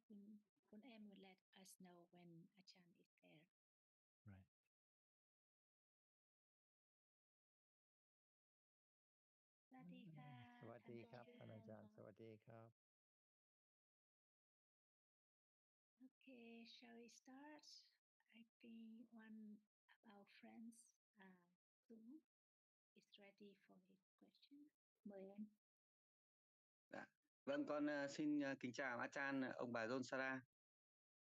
คุณem will let us know when Achan is there. Right. สวัสดีค่ะ สวัสดีครับท่านอาจารย์สวัสดีครับ Okay, shall we start? I think one of our friends, Sung, is ready for his question. Mời em. Vâng, con xin kính chào Achan, ông bà John Sara.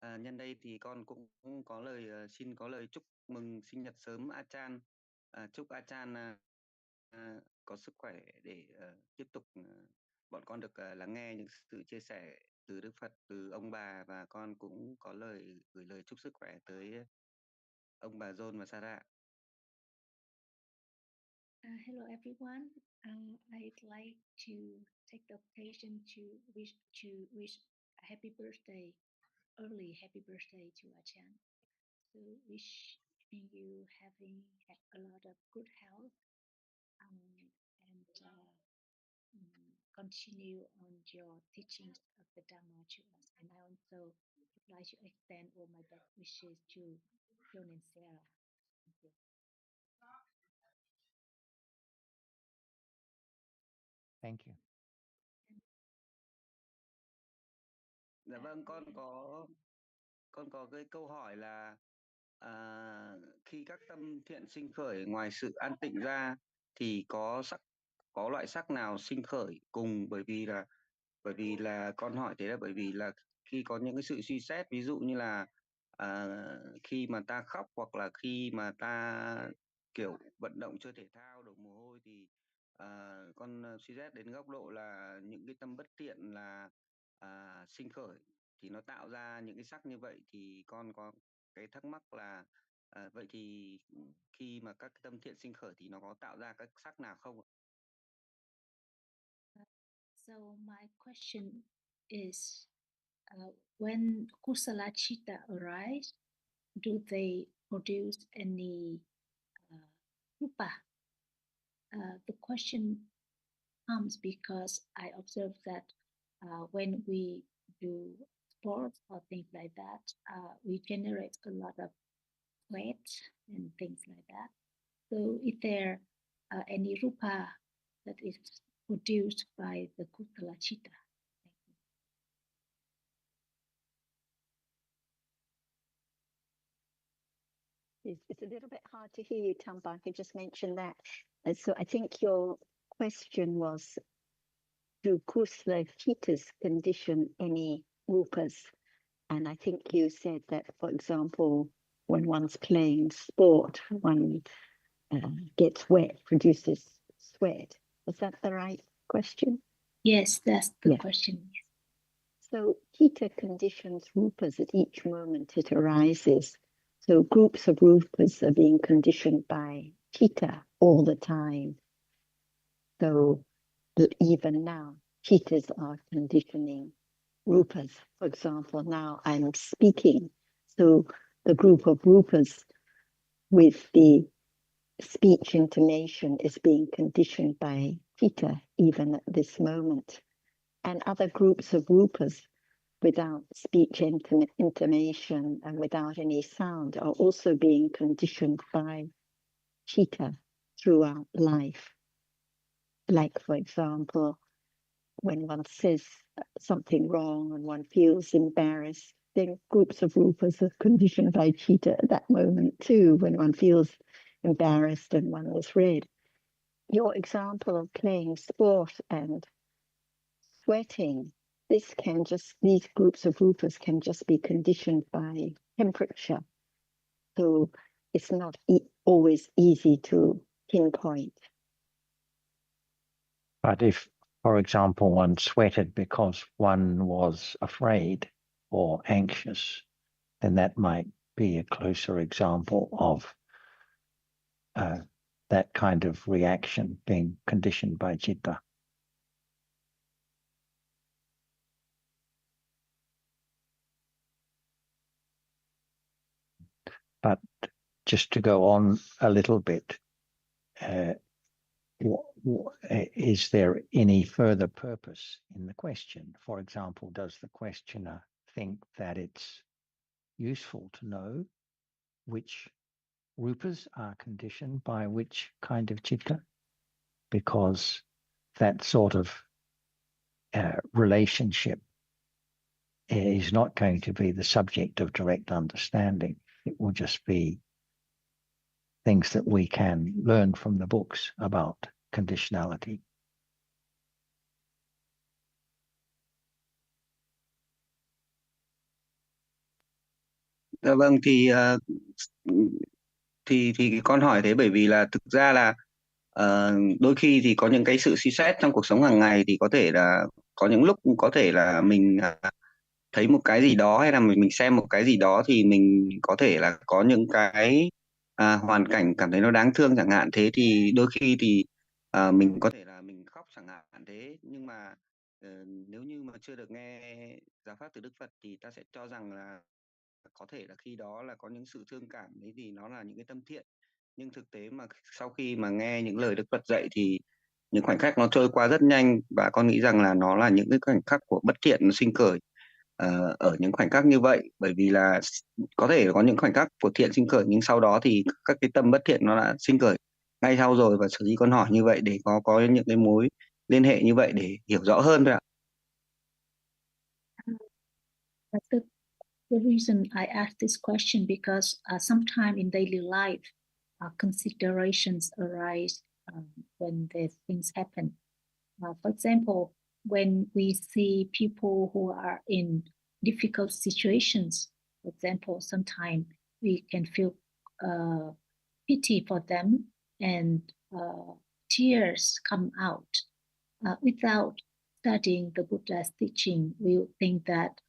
Nhân đây thì con cũng có xin có lời chúc mừng sinh nhật sớm Achan. Chúc Achan có sức khỏe để tiếp tục bọn con được lắng nghe những sự chia sẻ từ Đức Phật, từ ông bà, và con cũng có gửi lời chúc sức khỏe tới ông bà John và Sarah. Hello everyone. I'd like to take the occasion to wish a happy birthday, early happy birthday to Achan. So wishing you having a lot of good health and continue on your teachings of the Dhamma to us. And I also would like to extend all my best wishes to John and Sarah. Thank you. Thank you. Dạ vâng, con có cái câu hỏi là khi các tâm thiện sinh khởi ngoài sự an tịnh ra thì có loại sắc nào sinh khởi cùng, bởi vì là con hỏi thế là bởi vì là khi có những cái sự suy xét, ví dụ như là khi mà ta khóc hoặc là khi mà ta kiểu vận động chơi thể thao đổ mồ hôi thì con suy xét đến góc độ là những cái tâm bất thiện là sinh khởi thì nó tạo ra những cái sắc như vậy, thì con có cái thắc mắc là vậy thì khi mà các tâm thiện sinh khởi thì nó có tạo ra các sắc nào không ạ? So my question is, when kusala chitta arise, do they produce any rupa? The question comes because I observe that when we do sports or things like that, we generate a lot of sweat and things like that. So is there any rupa that is produced by the kusala chitta? It's a little bit hard to hear you, Tamba. I could just mention that. So I think your question was, do kusala chittas condition any rupas? And I think you said that, for example, when one's playing sport, one gets wet, produces sweat. Was that the right question? Yes, that's the question. So chitta conditions rupas at each moment it arises. So groups of rupas are being conditioned by chitta all the time. So even now, chittas are conditioning rupas. For example, now I'm speaking. So the group of rupas with the speech intonation is being conditioned by chitta even at this moment. And other groups of rupas without speech intonation and without any sound are also being conditioned by chitta throughout life. Like, for example, when one says something wrong and one feels embarrassed, then groups of rupas are conditioned by chitta at that moment too, when one feels embarrassed and one is red. Your example of playing sport and sweating, these groups of rupas can just be conditioned by temperature. So it's not always easy to pinpoint. But if, for example, one sweated because one was afraid or anxious, then that might be a closer example of that kind of reaction being conditioned by citta. But just to go on a little bit, is there any further purpose in the question? For example, does the questioner think that it's useful to know which rupas are conditioned by which kind of chitta, because that sort of relationship is not going to be the subject of direct understanding. It will just be things that we can learn from the books about conditionality. Dạ vâng, thì cái con hỏi thế bởi vì là thực ra là đôi khi thì có những cái sự suy xét trong cuộc sống hàng ngày, thì có thể là có những lúc có thể là mình thấy một cái gì đó, hay là mình xem một cái gì đó, thì mình có thể là có những cái hoàn cảnh cảm thấy nó đáng thương chẳng hạn, thế thì đôi khi thì mình có thể là mình khóc chẳng hạn thế. Nhưng mà nếu như mà chưa được nghe giáo pháp từ Đức Phật thì ta sẽ cho rằng là có thể là khi đó là có những sự thương cảm đấy, thì nó là những cái tâm thiện. Nhưng thực tế mà sau khi mà nghe những lời Đức Phật dạy thì những khoảnh khắc nó trôi qua rất nhanh, và con nghĩ rằng là nó là những cái khoảnh khắc của bất thiện nó sinh khởi ở những khoảnh khắc như vậy. Bởi vì là có thể có những khoảnh khắc của thiện sinh khởi, nhưng sau đó thì các cái tâm bất thiện nó đã sinh khởi ngay sau rồi, và sở dĩ con hỏi như vậy để có những cái mối liên hệ như vậy để hiểu rõ hơn thôi ạ. The reason I asked this question because sometime in daily life, considerations arise when the things happen. For example, when we see people who are in difficult situations, for example, sometimes we can feel pity for them, and tears come out. Without studying the Buddha's teaching, we would think that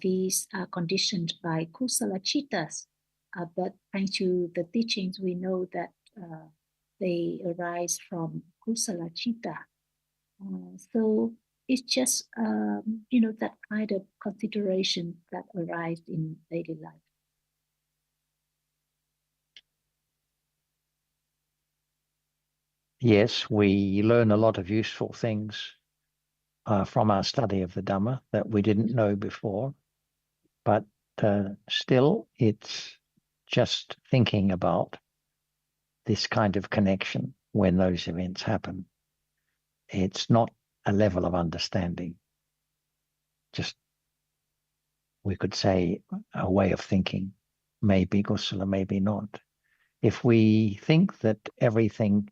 these are conditioned by kusala chittas, but thanks to the teachings, we know that they arise from kusala chitta. So it's just that kind of consideration that arise in daily life. Yes, we learn a lot of useful things from our study of the Dhamma that we didn't know before, but still it's just thinking about this kind of connection when those events happen. It's not a level of understanding, just, we could say, a way of thinking, maybe kusala, maybe not. If we think that everything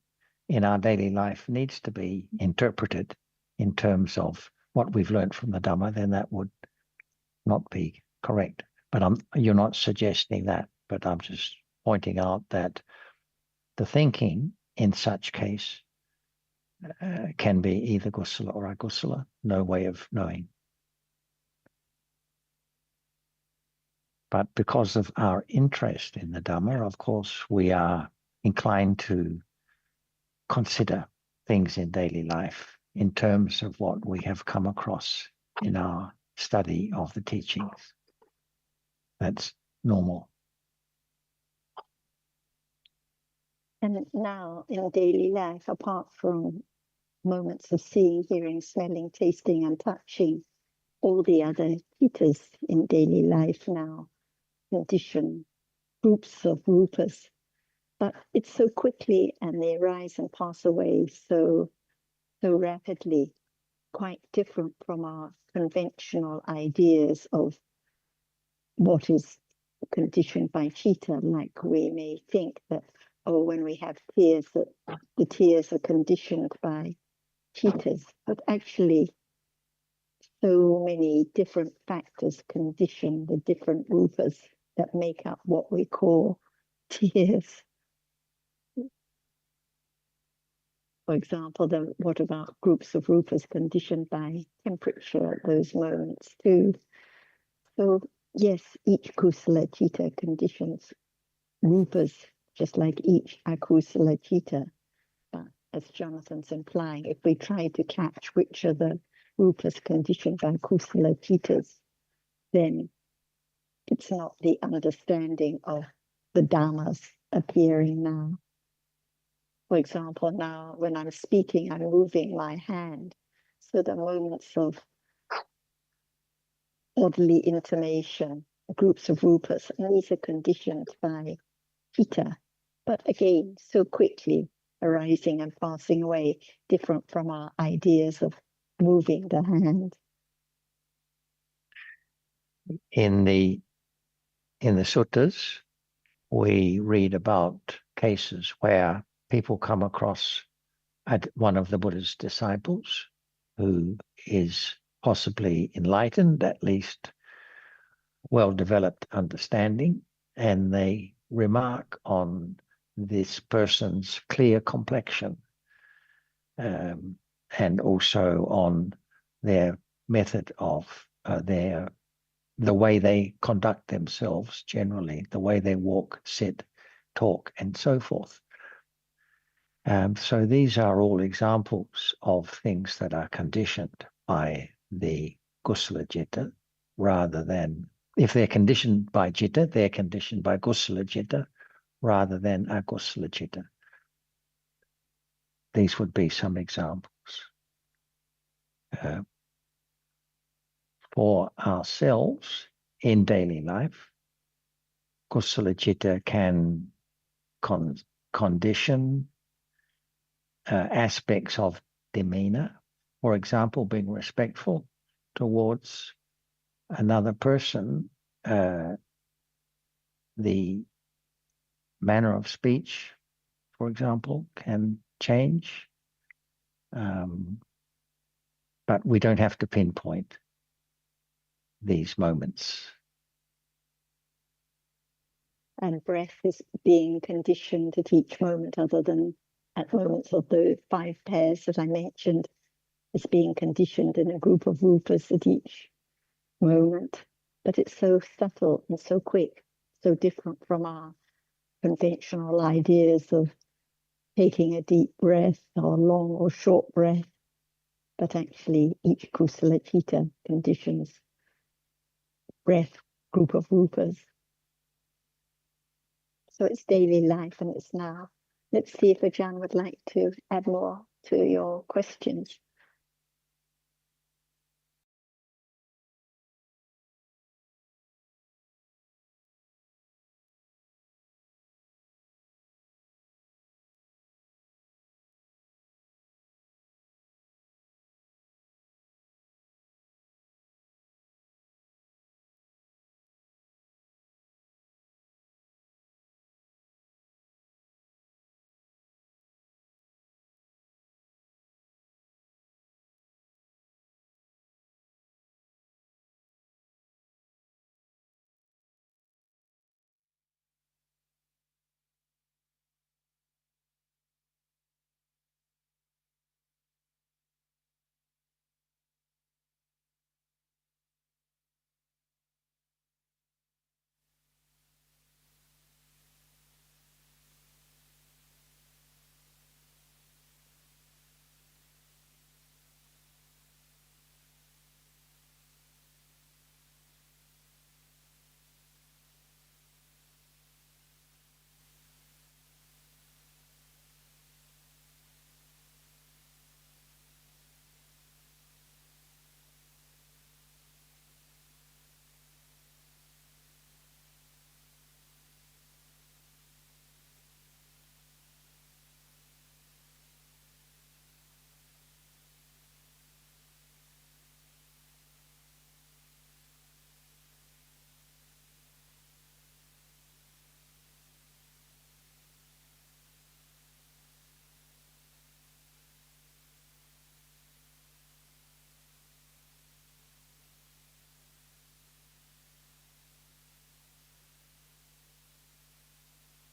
in our daily life needs to be interpreted in terms of what we've learned from the Dhamma, then that would not be correct. But you're not suggesting that, but I'm just pointing out that the thinking in such case can be either kusala or akusala, no way of knowing. But because of our interest in the Dhamma, of course, we are inclined to consider things in daily life in terms of what we have come across in our study of the teachings. That's normal. And now in daily life, apart from moments of seeing, hearing, smelling, tasting, and touching, all the other chittas in daily life now condition groups of rupas. But it's so quickly, and they rise and pass away so rapidly, quite different from our conventional ideas of what is conditioned by chitta. Like we may think that, oh, when we have tears, that the tears are conditioned by chittas, but actually so many different factors condition the different rupas that make up what we call tears. For example, what about groups of rupas conditioned by temperature at those moments too? So yes, each kusala chitta conditions rupas just like each akusala chitta. But as Jonathan's implying, if we try to catch which are the rupas conditioned by kusala chittas, then it's not the understanding of the dhammas appearing now. For example, now when I'm speaking, I'm moving my hand. So the moments of bodily intonation, groups of rupas, and these are conditioned by chitta, but again, so quickly arising and passing away, different from our ideas of moving the hand. In the suttas, we read about cases where people come across one of the Buddha's disciples who is possibly enlightened, at least well-developed understanding, and they remark on this person's clear complexion, and also on their method of the way they conduct themselves generally, the way they walk, sit, talk, and so forth. So these are all examples of things that are conditioned by the kusala citta, rather than, if they're conditioned by citta, they're conditioned by kusala citta rather than akusala citta. These would be some examples. For ourselves in daily life, kusala citta can condition aspects of demeanor. For example, being respectful towards another person, the manner of speech, for example, can change. But we don't have to pinpoint these moments. And breath is being conditioned at each moment, other than at moments of the 5 pairs that I mentioned, is being conditioned in a group of rupas at each moment. But it's so subtle and so quick, so different from our conventional ideas of taking a deep breath or long or short breath. But actually, each kusala citta conditions breath, group of rupas. So it's daily life and it's now. Let's see if Ajahn would like to add more to your questions.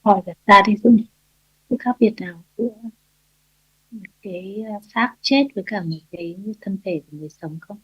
Hỏi đặt ra thì Dung, sự khác biệt nào giữa một cái xác chết với cả một cái thân thể của người sống không?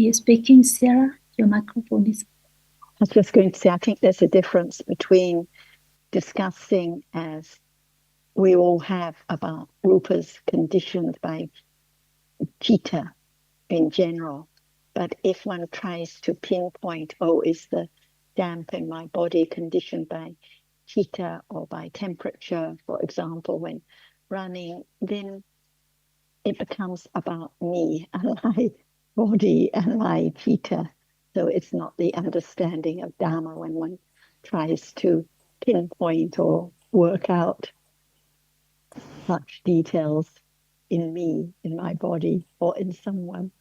you speaking, Sarah? Your microphone is... I was just going to say, I think there's a difference between discussing as we all have about rupas conditioned by citta in general. But if one tries to pinpoint, oh, is the damp in my body conditioned by citta or by temperature, for example, when running, then it becomes about me and my body and my citta. So it's not the understanding of Dhamma when one tries to pinpoint or work out such details in me, in my body, or in someone.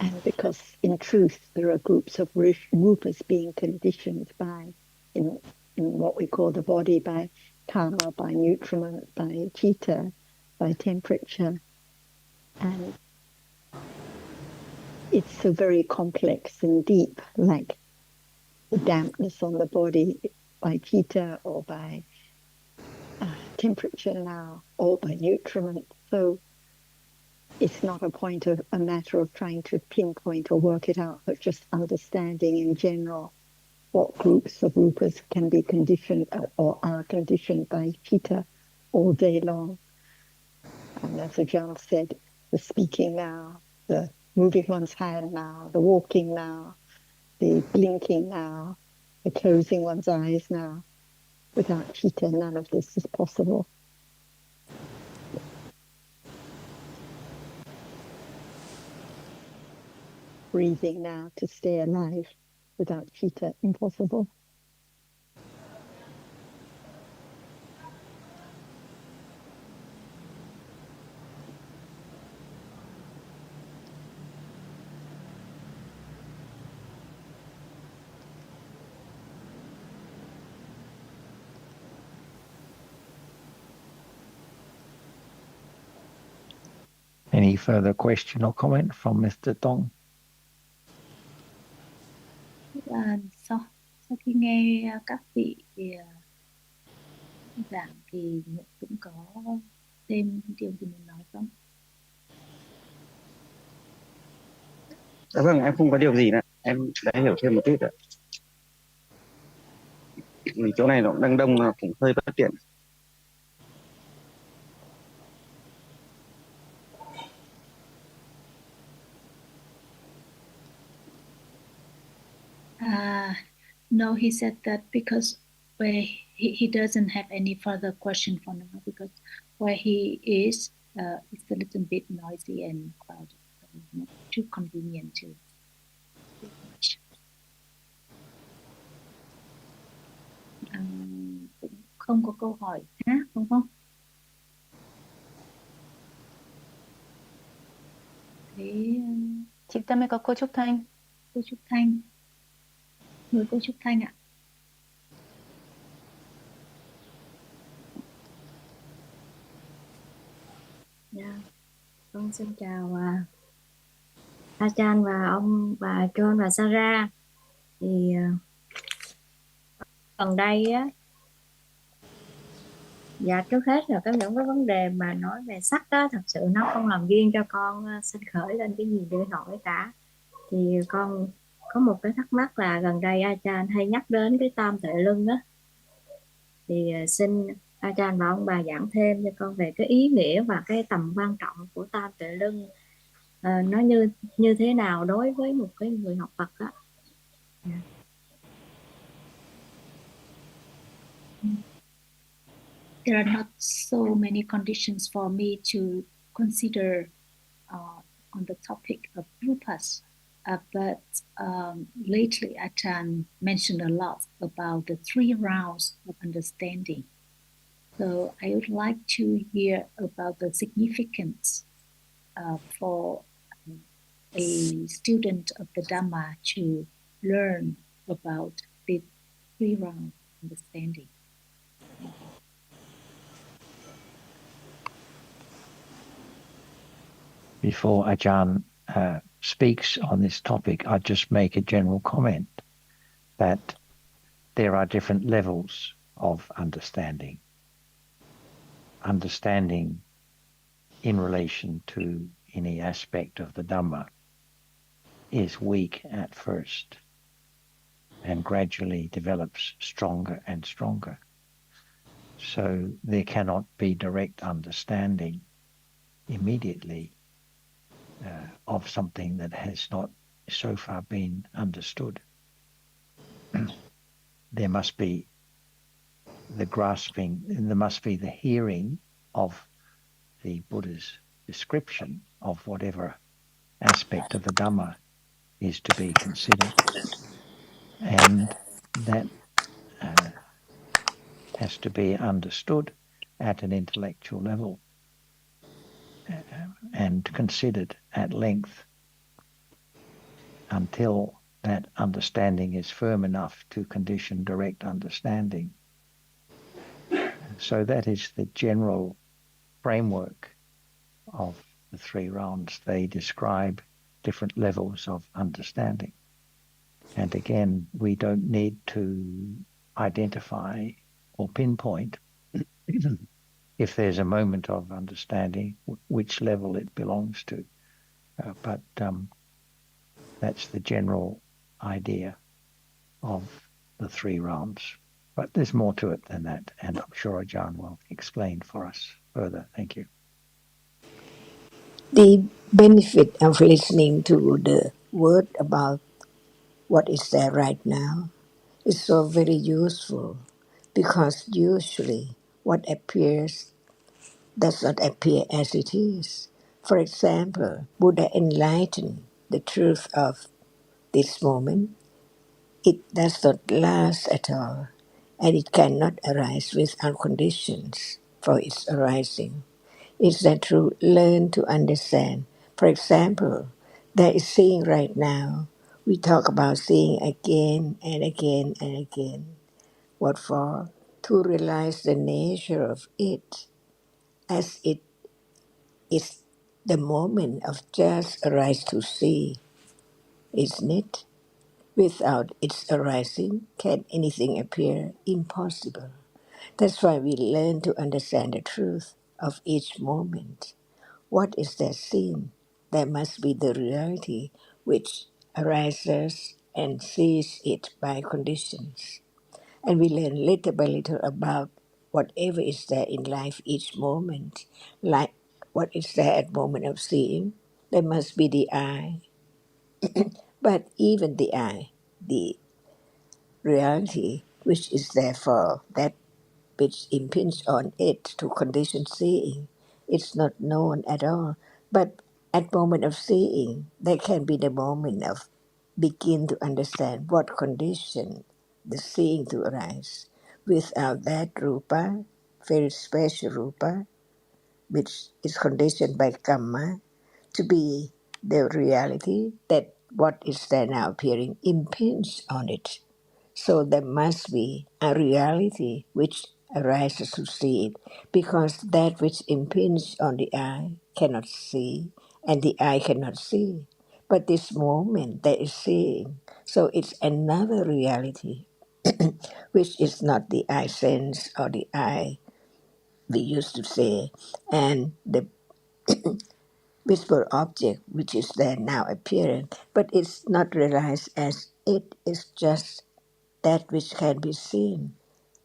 And because in truth, there are groups of rupas being conditioned by, in what we call the body, by karma, by nutriment, by citta, by temperature. And it's so very complex and deep, like the dampness on the body by citta or by temperature now, or by nutriment. So it's not a matter of trying to pinpoint or work it out, but just understanding in general what groups of rupas can be conditioned or are conditioned by citta all day long. And as Ajahn said, the speaking now, the moving one's hand now, the walking now, the blinking now, the closing one's eyes now. Without citta, none of this is possible. Breathing now to stay alive. Without citta, impossible. Any further question or comment from Mr. Tong? Sau khi nghe các vị giảng thì cũng có thêm điều gì muốn nói không? Dạ vâng, em không có điều gì nữa. Em đã hiểu thêm một chút ạ. Vì chỗ này nó cũng đang đông, cũng hơi bất tiện. No, he said that because where he doesn't have any further question for now, because where he is, it's a little bit noisy and crowded, so not too convenient to speak much. Cũng không có câu hỏi khác đúng không? Thế Chúng ta mới có cô Trúc Thanh. cô Trúc Thanh, mời cô Trúc Thanh ạ. Yeah. Con xin chào Achan và ông và John và Sarah. Thì gần đây á, dạ trước hết là những cái vấn đề mà nói về sắc á, thật sự nó không làm duyên cho con sinh khởi lên cái gì để hỏi cả. Thì con có một cái thắc mắc là gần đây Achan hay nhắc đến cái tam tuệ luân á, thì xin Achan và ông bà giảng thêm cho con về cái ý nghĩa và cái tầm quan trọng của tam tuệ luân, nó như thế nào đối với một cái người học Phật á. There are not so many conditions for me to consider on the topic of rupas, but lately Achan mentioned a lot about the 3 rounds of understanding. So I would like to hear about the significance for a student of the Dhamma to learn about the 3 rounds of understanding. Before Ajahn speaks on this topic, I just make a general comment that there are different levels of understanding. Understanding in relation to any aspect of the Dhamma is weak at first and gradually develops stronger and stronger. So there cannot be direct understanding immediately of something that has not so far been understood. There must be the grasping, there must be the hearing of the Buddha's description of whatever aspect of the Dhamma is to be considered. And that has to be understood at an intellectual level and considered at length until that understanding is firm enough to condition direct understanding. So that is the general framework of the 3 rounds. They describe different levels of understanding. And again, we don't need to identify or pinpoint if there's a moment of understanding which level it belongs to. But that's the general idea of the 3 rounds. But there's more to it than that, and I'm sure Ajahn will explain for us further. Thank you. The benefit of listening to the word about what is there right now is so very useful, because usually what appears does not appear as it is. For example, Buddha enlightened the truth of this moment. It does not last at all, and it cannot arise without conditions for its arising. Is that to learn to understand? For example, there is seeing right now. We talk about seeing again and again and again. What for? To realize the nature of it as it is the moment of just arise to see, isn't it? Without its arising, can anything appear? Impossible. That's why we learn to understand the truth of each moment. What is there seen? There must be the reality which arises and sees it by conditions. And we learn little by little about whatever is there in life each moment. Like what is there at moment of seeing? There must be the eye. But even the eye, the reality which is there for that which impinge on it to condition seeing, it's not known at all. But at moment of seeing, there can be the moment of begin to understand what condition the seeing to arise. Without that rupa, very special rupa, which is conditioned by karma, to be the reality that what is there now appearing impinge on it. So there must be a reality which arises to see it, because that which impinges on the eye cannot see, and the eye cannot see. But this moment there is seeing, so it's another reality, which is not the eye sense or the eye we used to say, and the visible object which is there now appearing, but it's not realized as it is just that which can be seen.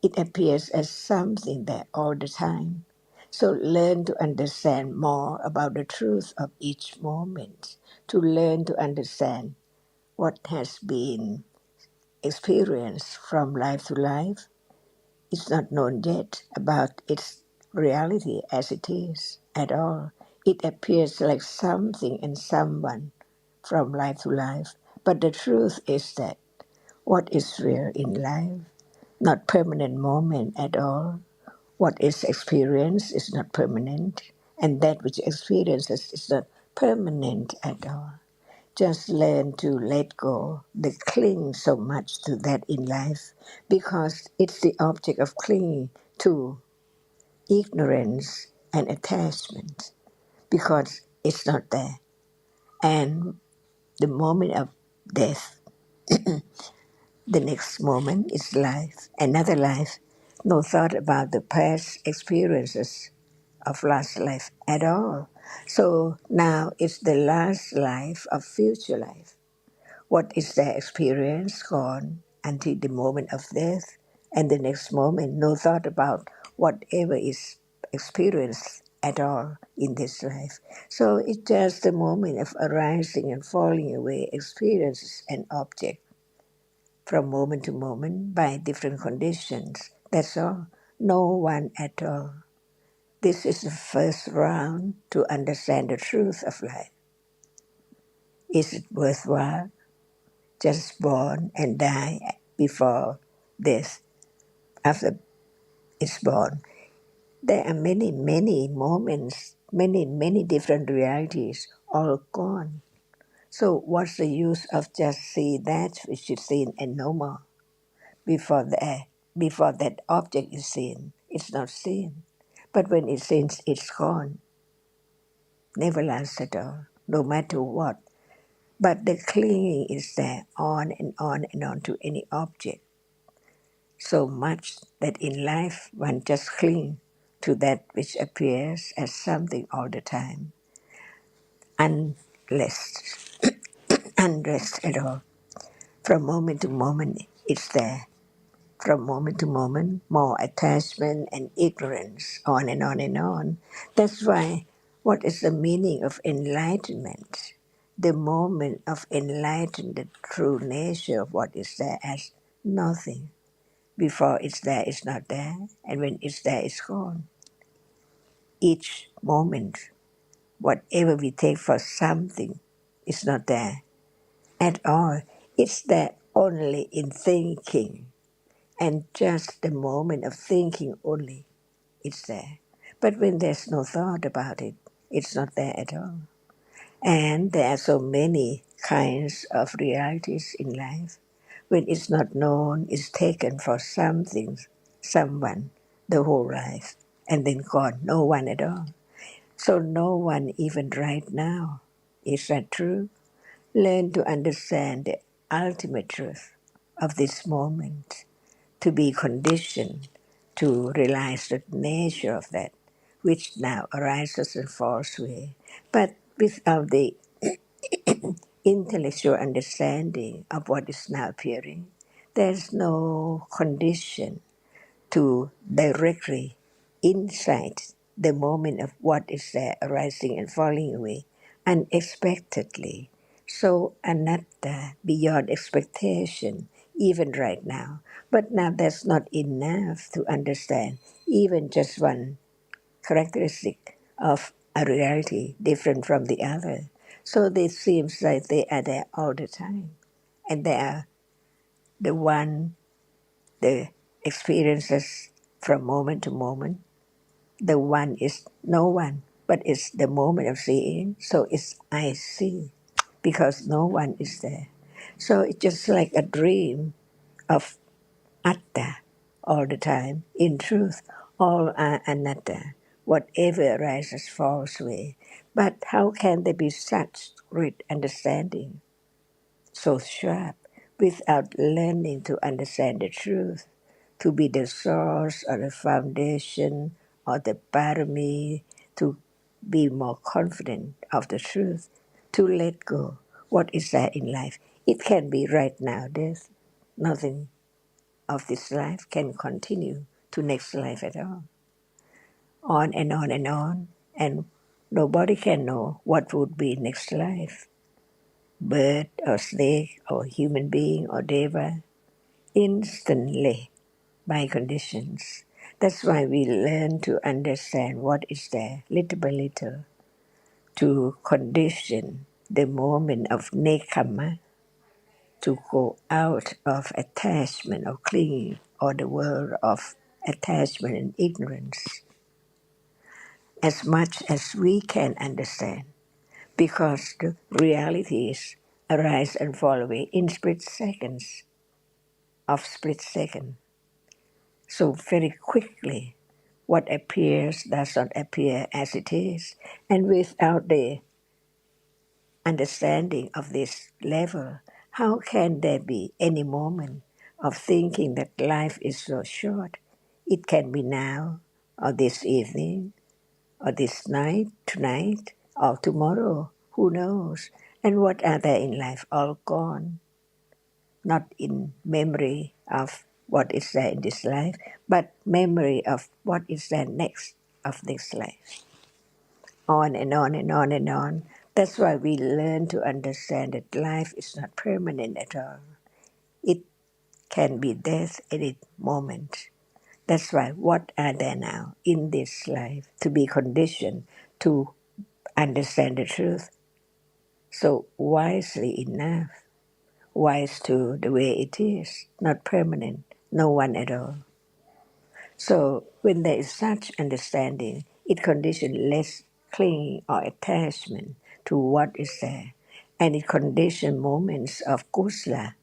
It appears as something there all the time. So learn to understand more about the truth of each moment, to learn to understand what has been experienced from life to life. It's not known yet about its reality as it is at all. It appears like something and someone from life to life. But the truth is that what is real in life, not permanent moment at all. What is experienced is not permanent, and that which experiences is not permanent at all. Just learn to let go. They cling so much to that in life because it's the object of clinging to ignorance and attachment, because it's not there. And the moment of death, the next moment is life, another life. No thought about the past experiences of last life at all. So now it's the last life of future life. What is their experience gone until the moment of death, and the next moment no thought about whatever is experienced at all in this life. So it's just the moment of arising and falling away experiences and objects from moment to moment by different conditions. That's all. No one at all. This is the first round to understand the truth of life. Is it worthwhile? Just born and die before death, after it's born. There are many, many moments, many different realities, all gone. So what's the use of just see that which is seen and no more? Before that object is seen, it's not seen. But when it's seen, it's gone. Never lasts at all, no matter what. But the clinging is there on and on and on to any object. So much that in life one just clings to that which appears as something all the time, unless, unrest at all. From moment to moment, it's there. From moment to moment, more attachment and ignorance, on and on and on. That's why, what is the meaning of enlightenment? The moment of enlightenment, the true nature of what is there as nothing. Before it's there, it's not there, and when it's there, it's gone. Each moment, whatever we take for something, is not there at all. It's there only in thinking, and just the moment of thinking only, it's there. But when there's no thought about it, it's not there at all. And there are so many kinds of realities in life. When it's not known, it's taken for something, someone, the whole life, and then gone, no one at all. So no one even right now. Is that true? Learn to understand the ultimate truth of this moment, to be conditioned to realize the nature of that, which now arises and falls away. But without the intellectual understanding of what is now appearing, there's no condition to directly insight the moment of what is there arising and falling away unexpectedly. So anatta, beyond expectation, even right now. But now that's not enough to understand even just one characteristic of a reality different from the other. So it seems like they are there all the time. And they are the experiences from moment to moment. The one is no one, but it's the moment of seeing. So it's I see, because no one is there. So it's just like a dream of atta all the time. In truth, all are anatta. Whatever arises falls away. But how can there be such great understanding, so sharp, without learning to understand the truth, to be the source or the foundation or the parami, to be more confident of the truth, to let go. What is there in life? It can be right now, death. Nothing of this life can continue to next life at all. On and on and on, and nobody can know what would be next life. Bird or snake or human being or deva, instantly by conditions. That's why we learn to understand what is there, little by little, to condition the moment of nekama, to go out of attachment or clinging, or the world of attachment and ignorance, as much as we can understand, because the realities arise and fall away in split seconds of split second. So very quickly, what appears does not appear as it is, and without the understanding of this level, how can there be any moment of thinking that life is so short? It can be now, or this evening, or this night, tonight, or tomorrow. Who knows? And what are there in life? All gone, not in memory of what is there in this life, but memory of what is there next of this life. On and on and on and on. That's why we learn to understand that life is not permanent at all. It can be death any moment. That's why what are there now in this life to be conditioned to understand the truth so wisely enough, wise to the way it is, not permanent, no one at all. So when there is such understanding, it conditions less clinging or attachment to what is there, and it conditions moments of kusala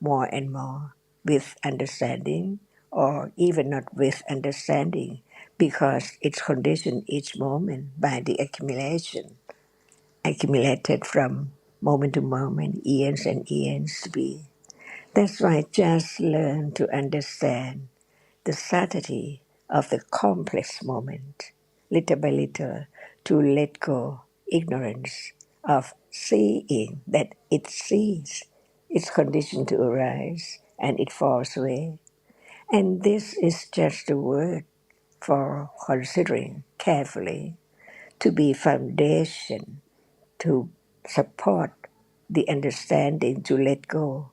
more and more with understanding, or even not with understanding, because it's conditioned each moment by the accumulation, accumulated from moment to moment, years and years to be. That's why just learn to understand the subtlety of the complex moment, little by little, to let go ignorance of seeing that it sees, it's conditioned to arise and it falls away. And this is just a word for considering carefully to be foundation to support the understanding to let go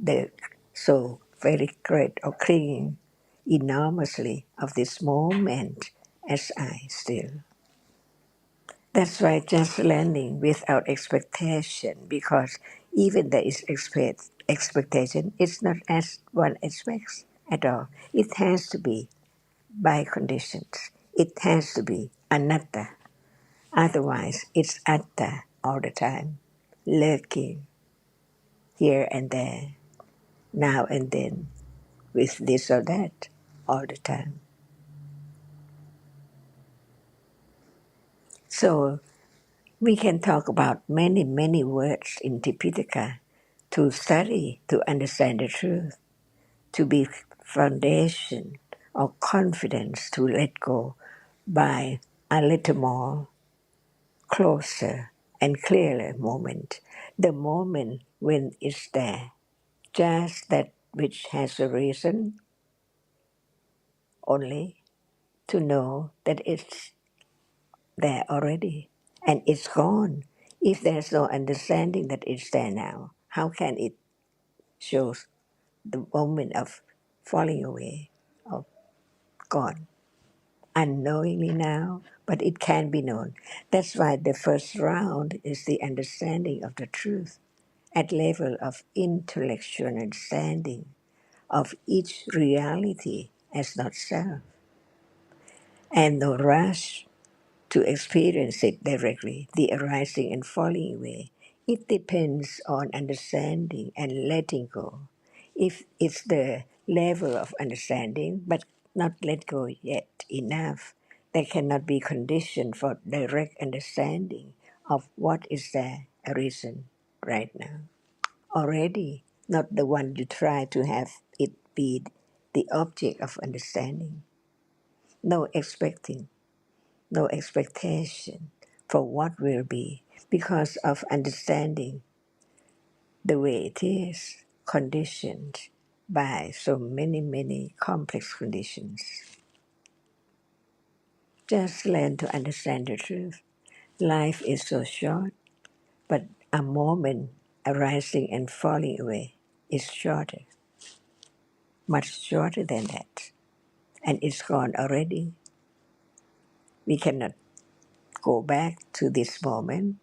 the so very great or clinging enormously of this moment as I still. That's why just learning without expectation, because even there is expectation, it's not as one expects at all. It has to be by conditions. It has to be anatta. Otherwise, it's atta all the time, lurking here and there, now and then, with this or that all the time. So we can talk about many, many words in Tipitaka to study, to understand the truth, to be foundation or confidence to let go by a little more closer and clearer moment. The moment when it's there, just that which has a reason only to know that it's there already and it's gone. If there's no understanding that it's there now, how can it show the moment of falling away, of gone? Unknowingly now, but it can be known. That's why the first round is the understanding of the truth at level of intellectual understanding of each reality as not self, and no rush to experience it directly, the arising and falling away. It depends on understanding and letting go. If it's the level of understanding, but not let go yet enough, there cannot be condition for direct understanding of what is there arisen right now. Already, not the one you try to have it be the object of understanding. No expecting, no expectation for what will be because of understanding the way it is, conditioned by so many, many complex conditions. Just learn to understand the truth. Life is so short, but a moment arising and falling away is shorter, much shorter than that. And it's gone already. We cannot go back to this moment.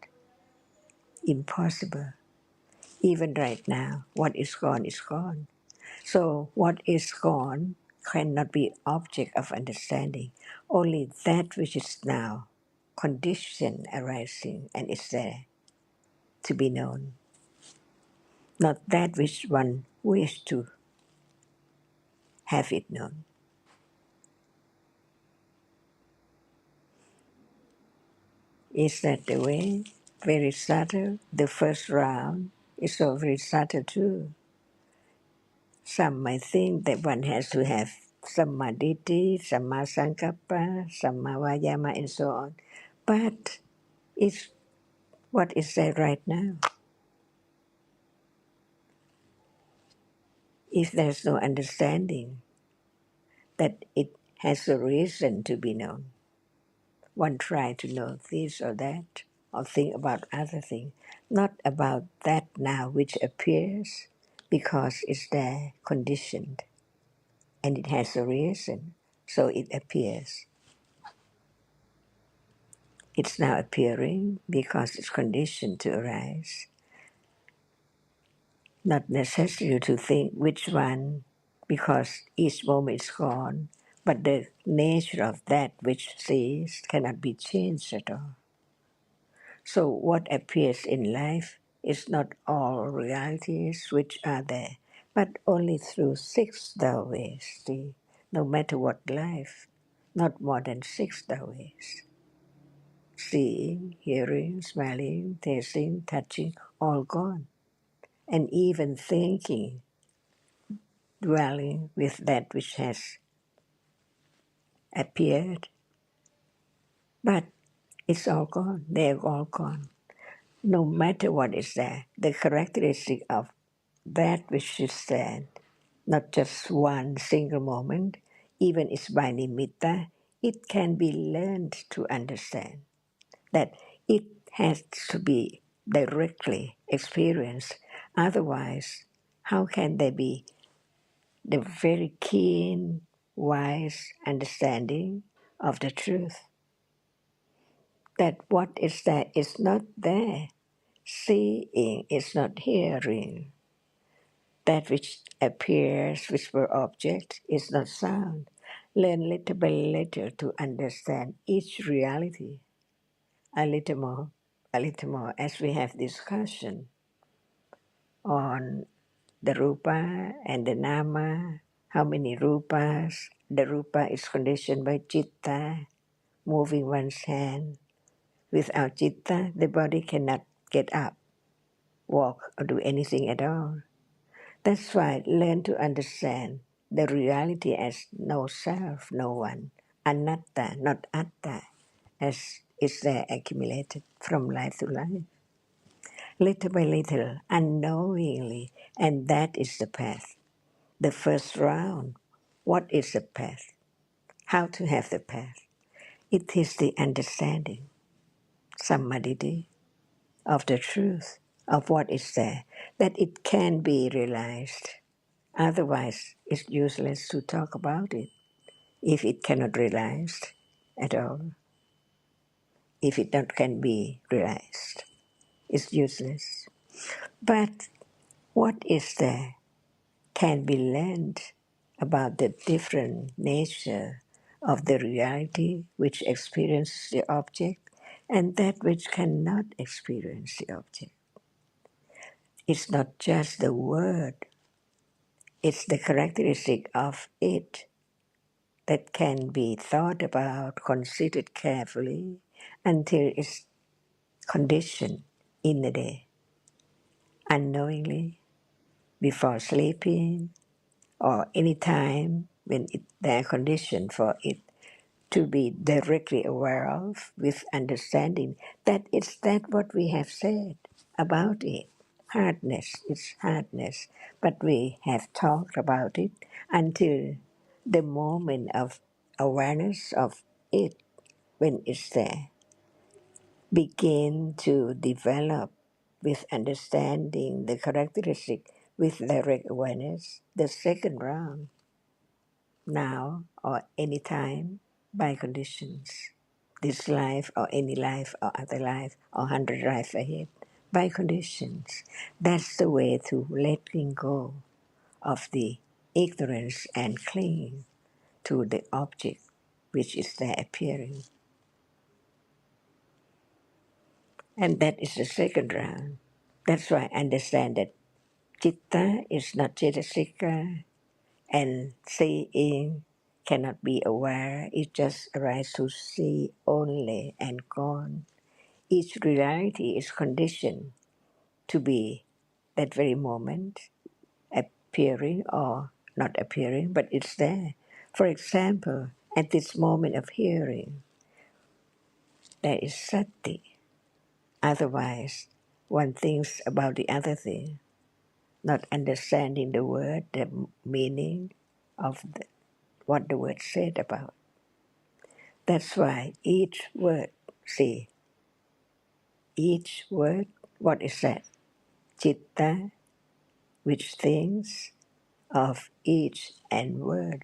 Impossible. Even right now, what is gone is gone. So what is gone cannot be object of understanding. Only that which is now, condition arising and is there to be known. Not that which one wish to have it known. Is that the way? very subtle. The first round is so very subtle too. Some might think that one has to have Sammaditi, Sammasankappa, Sammavayama, and so on. But it's what is there right now? If there's no understanding that it has a reason to be known, one try to know this or that, or think about other things, not about that now which appears because it's there conditioned and it has a reason, so it appears. It's now appearing because it's conditioned to arise. Not necessary to think which one, because each moment is gone, but the nature of that which sees cannot be changed at all. So what appears in life is not all realities which are there, but only through six ways. See, no matter what life, not more than six ways. Seeing, hearing, smelling, tasting, touching, all gone. And even thinking, dwelling with that which has appeared, but it's all gone. They're all gone. No matter what is there, the characteristic of that which is there, not just one single moment, even it's by nimitta, it can be learned to understand that it has to be directly experienced. Otherwise, how can there be the very keen, wise understanding of the truth? That what is there is not there. Seeing is not hearing. That which appears, which were object, is not sound. Learn little by little to understand each reality a little more as we have discussion on the rupa and the nama, how many rupas. The rupa is conditioned by citta, moving one's hand. Without citta, the body cannot get up, walk, or do anything at all. That's why learn to understand the reality as no self, no one, anatta, not atta, as is there accumulated from life to life. Little by little, unknowingly, and that is the path. The first round, what is the path? How to have the path? It is the understanding, samadhi, of the truth, of what is there, that it can be realized. Otherwise, it's useless to talk about it if it cannot realized at all. If it not can be realized, it's useless. But what is there can be learned about the different nature of the reality which experiences the object and that which cannot experience the object. It's not just the word, it's the characteristic of it that can be thought about, considered carefully until it's conditioned in the day, unknowingly, before sleeping, or any time when there are conditions for it to be directly aware of with understanding that it's that what we have said about it. Hardness is hardness, but we have talked about it until the moment of awareness of it when it's there begin to develop with understanding the characteristic with direct awareness. The second round, now or any time, by conditions. This life or any life or other life or 100 lives ahead, by conditions. That's the way to letting go of the ignorance and clinging to the object which is there appearing. And that is the second round. That's why I understand that citta is not cetasika and seeing cannot be aware. It just arises to see only and gone. each reality is conditioned to be that very moment, appearing or not appearing, but it's there. For example, at this moment of hearing, there is sati. Otherwise, one thinks about the other thing, not understanding the word, the meaning of what the word said about. That's why each word, see, each word, what is that? Chitta, which thinks of each and word.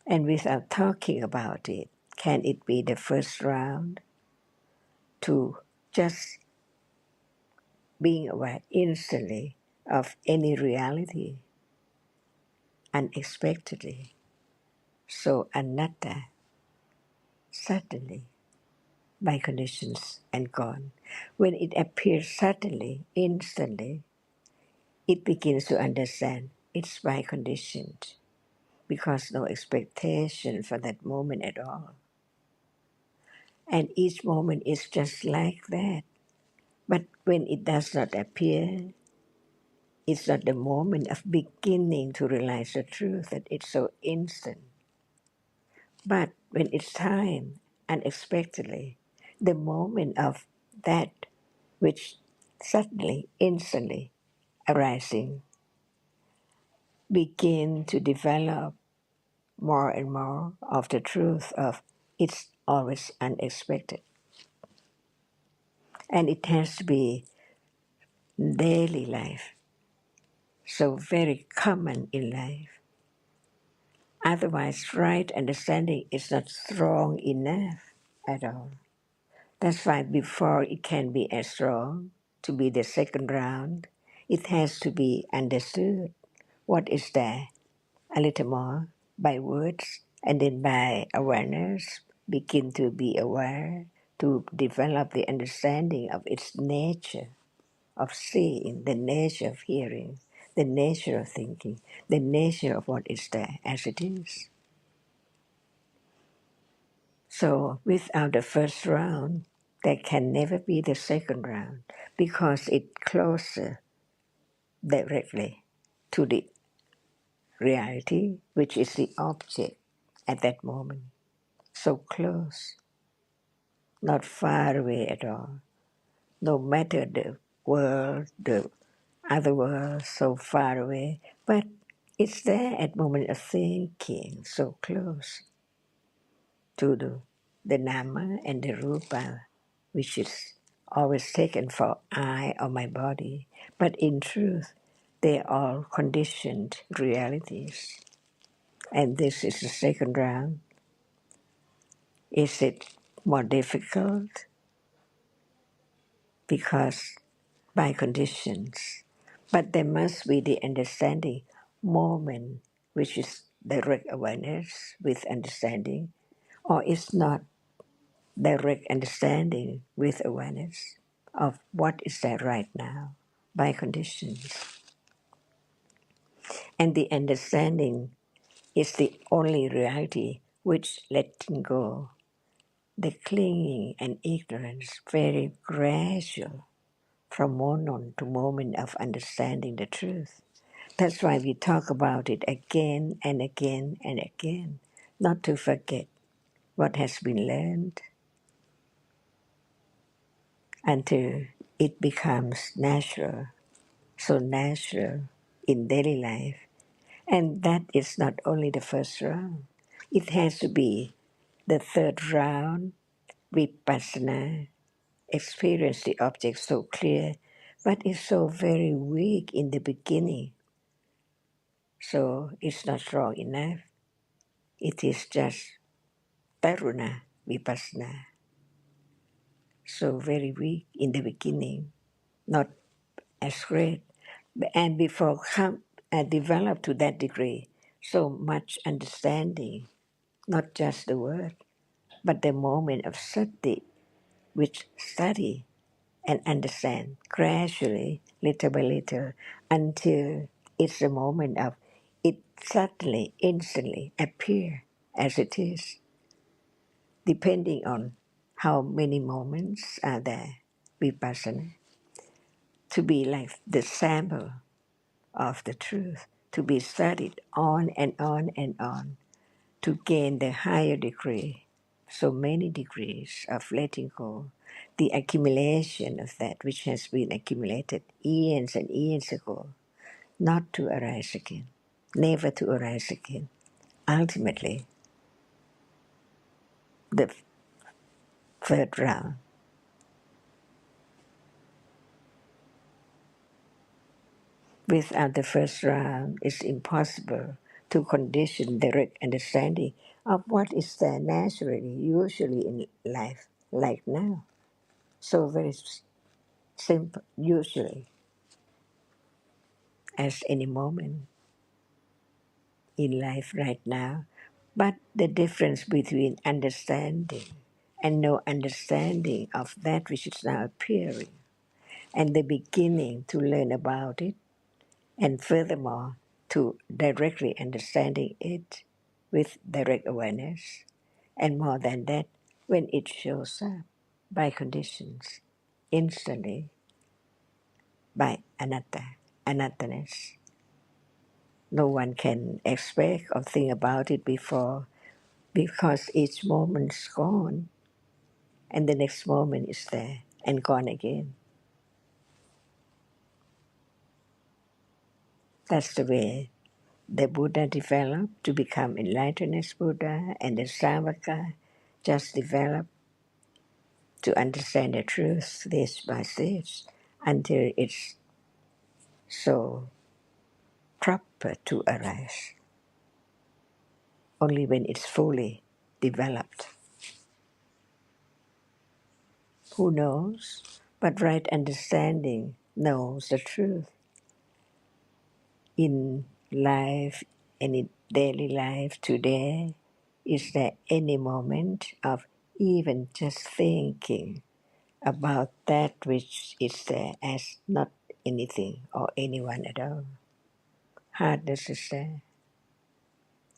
And without talking about it, can it be the first round to just being aware instantly of any reality unexpectedly? So anatta, suddenly, by conditions and gone. When it appears suddenly, instantly, it begins to understand it's by conditions because no expectation for that moment at all. And each moment is just like that. But when it does not appear, it's not the moment of beginning to realize the truth that it's so instant. But when it's time, unexpectedly, the moment of that which suddenly, instantly arising, begin to develop more and more of the truth of it's always unexpected. And it has to be daily life, so very common in life. Otherwise, right understanding is not strong enough at all. That's why before it can be as strong to be the second round, it has to be understood what is there a little more by words and then by awareness, begin to be aware, to develop the understanding of its nature, of seeing, the nature of hearing, the nature of thinking, the nature of what is there as it is. So without the first round, there can never be the second round because it's closer directly to the reality, which is the object at that moment. So close, not far away at all. No matter the world, the other world, so far away, but it's there at moment of thinking, so close to the Nama and the Rupa, which is always taken for I or my body. But in truth, they are all conditioned realities. And this is the second round. Is it more difficult? Because by conditions. But there must be the understanding moment, which is direct awareness with understanding, or it's not direct understanding with awareness of what is there right now by conditions. And the understanding is the only reality which letting go, the clinging and ignorance, very gradual from moment to moment of understanding the truth. That's why we talk about it again and again and again, not to forget what has been learned until it becomes natural, so natural in daily life. And that is not only the first round. It has to be the third round, vipassana, experience the object so clear, but it's so very weak in the beginning. So it's not strong enough. It is just taruna, vipassana. So very weak in the beginning, not as great. And before develop to that degree, so much understanding, not just the word, but the moment of sati, which study and understand gradually, little by little, until it's the moment of it suddenly, instantly appear as it is, depending on how many moments are there, vipassana, to be like the sample of the truth, to be studied on and on and on, to gain the higher degree, so many degrees of letting go, the accumulation of that which has been accumulated eons and eons ago, not to arise again, never to arise again. Ultimately, the third round. Without the first round, it's impossible to condition direct understanding of what is there naturally, usually in life, like now. So very simple, usually, as any moment in life right now. But the difference between understanding and no understanding of that which is now appearing, and the beginning to learn about it, and furthermore, to directly understanding it with direct awareness, and more than that, when it shows up by conditions, instantly, by anattaness. No one can expect or think about it before because each moment's gone and the next moment is there and gone again. That's the way the Buddha developed to become enlightened as Buddha, and the Sravaka just developed to understand the truth stage by stage until it's so proper to arise. Only when it's fully developed. Who knows? But right understanding knows the truth in life and in daily life today. Is there any moment of even just thinking about that which is there as not anything or anyone at all? Hardness is there.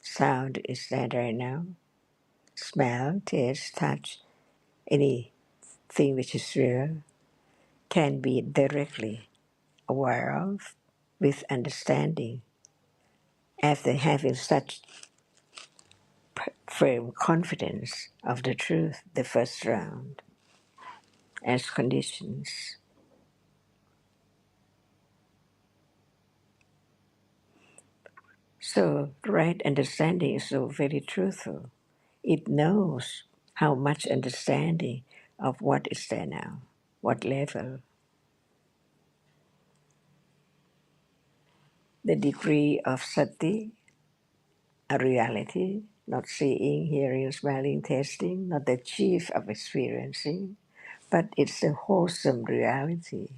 Sound is there right now. Smell, taste, touch, anything which is real can be directly aware of with understanding after having such firm confidence of the truth the first round as conditions. So right understanding is so very truthful. It knows how much understanding of what is there now, what level, the degree of sati, a reality, not seeing, hearing, smelling, tasting, not the chief of experiencing, but it's a wholesome reality.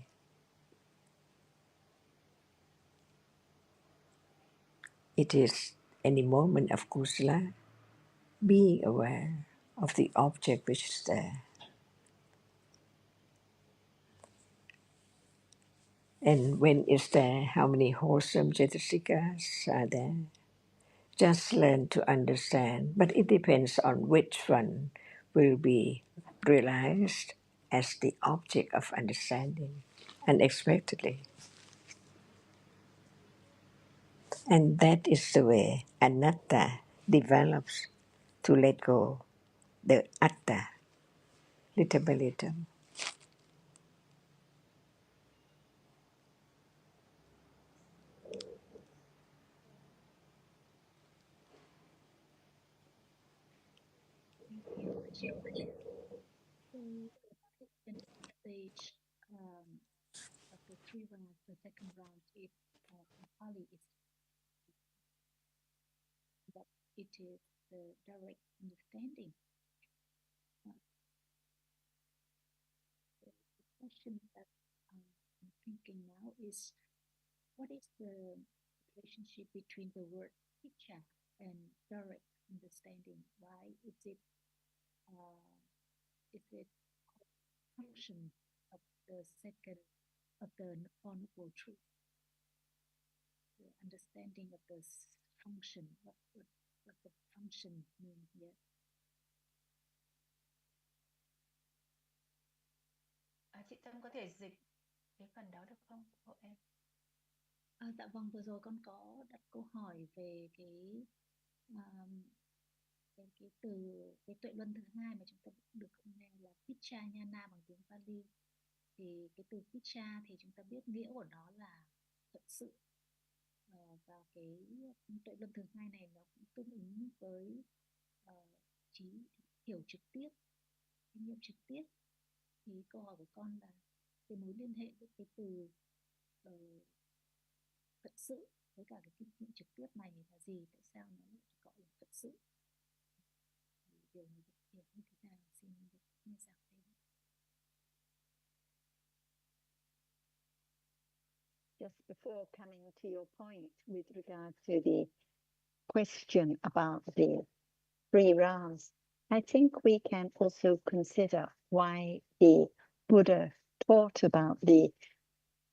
It is any moment of kusala, being aware of the object which is there. And when it's there, how many wholesome cetasikas are there? Just learn to understand, but it depends on which one will be realized as the object of understanding unexpectedly. And that is the way anatta develops to let go the atta little by little. Thank you. So the second stage of the three rounds, the second round, it in Pali is that it is the direct understanding. The question that I'm thinking now is, what is the relationship between the word teacher and direct understanding? Why uh, is it function of the second of the Four Noble Truth? The understanding of the function, what the function mean here? chị Tâm có thể dịch cái phần đó được không hộ em? Dạ vâng, vừa rồi con có đặt câu hỏi về cái tuệ luân thứ hai mà chúng ta được nghe là Pitcha Nhana bằng tiếng Pali. Thì cái từ Pitcha thì chúng ta biết nghĩa của nó là thật sự. Và cái tuệ luân thứ hai này nó cũng tương ứng với trí hiểu trực tiếp, kinh nghiệm trực tiếp. Thì câu hỏi của con là cái mối liên hệ với cái từ thật sự với cả cái kinh nghiệm trực tiếp này là gì? Tại sao nó lại gọi là thật sự? Thì điều này được hiểu như thế nào? Xin được nghe giảng thêm. Just before coming to your point with regard to the question about the 3 rounds, I think we can also consider why the Buddha taught about the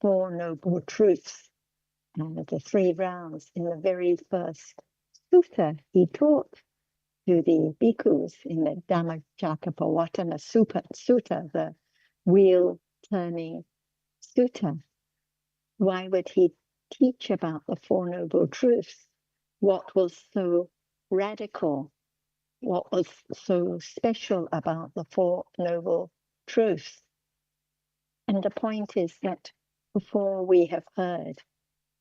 4 noble truths and the 3 rounds in the very first sutta he taught to the bhikkhus in the Dhammacakkappavattana Sutta, the wheel-turning sutta. Why would he teach about the 4 noble truths? What was so radical? What was so special about the 4 noble truths? And the point is that before we have heard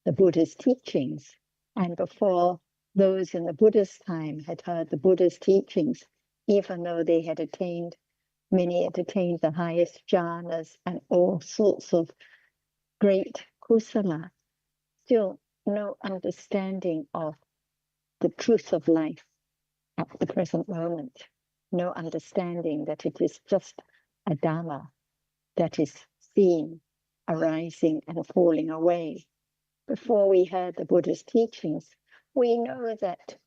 the Buddha's teachings, and before those in the Buddha's time had heard the Buddha's teachings, even though they had attained, many had attained the highest jhanas and all sorts of great kusala, still no understanding of the truth of life at the present moment, no understanding that it is just a Dhamma that is seen, arising and falling away. Before we heard the Buddha's teachings, we know that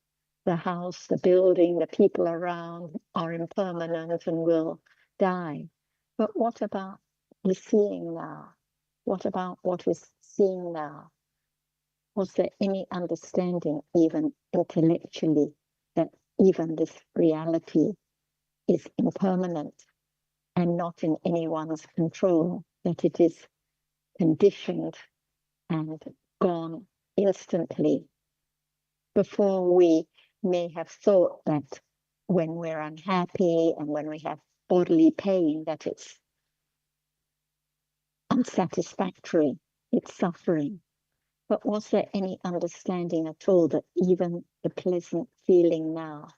the house, the building, the people around are impermanent and will die. But what about the seeing now? What about what is seen now? Was there any understanding, even intellectually, that even this reality is impermanent and not in anyone's control, that it is conditioned and gone instantly? Before we may have thought that when we're unhappy and when we have bodily pain, that it's unsatisfactory, it's suffering. But was there any understanding at all that even the pleasant feeling now,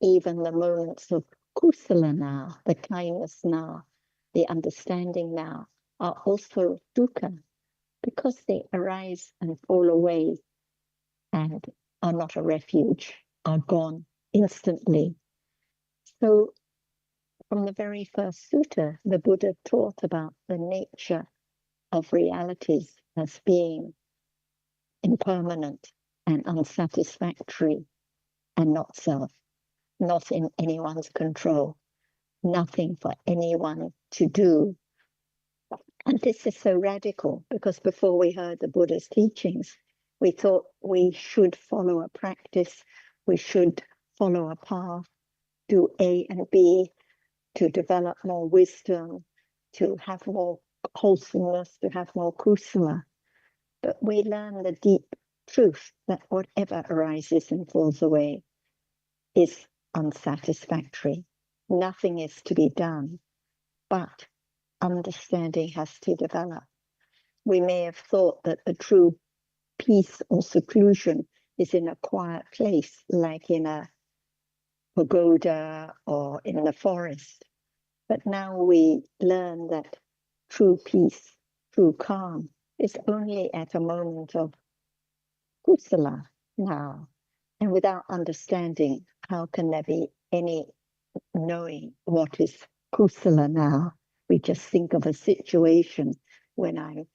even the moments of kusala now, the kindness now, the understanding now, are also dukkha, because they arise and fall away and are not a refuge, are gone instantly. So from the very first sutta, the Buddha taught about the nature of realities as being impermanent and unsatisfactory and not self, not in anyone's control, nothing for anyone to do. And this is so radical because before we heard the Buddha's teachings, we thought we should follow a practice, we should follow a path, do A and B to develop more wisdom, to have more wholesomeness, to have more kusala. But we learn the deep truth that whatever arises and falls away is unsatisfactory. Nothing is to be done, but understanding has to develop. We may have thought that the true peace or seclusion is in a quiet place, like in a pagoda or in the forest. But now we learn that true peace, true calm, is only at a moment of kusala now. And without understanding, how can there be any knowing what is kusala now? We just think of a situation when I'm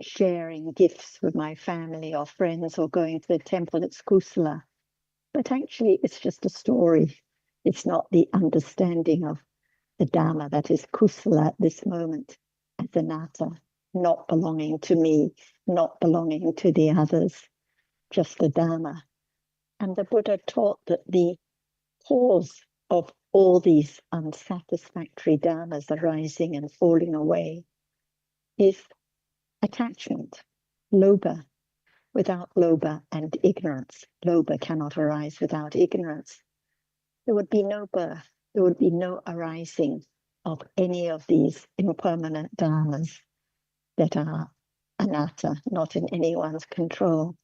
sharing gifts with my family or friends or going to the temple, it's kusala. But actually, it's just a story. It's not the understanding of the Dhamma that is kusala at this moment, as anatta, not belonging to me, not belonging to the others, just the Dhamma. And the Buddha taught that the cause of all these unsatisfactory dharmas arising and falling away is attachment, lobha. Without lobha and ignorance, lobha cannot arise without ignorance. There would be no birth, there would be no arising of any of these impermanent dharmas that are anatta, not in anyone's control.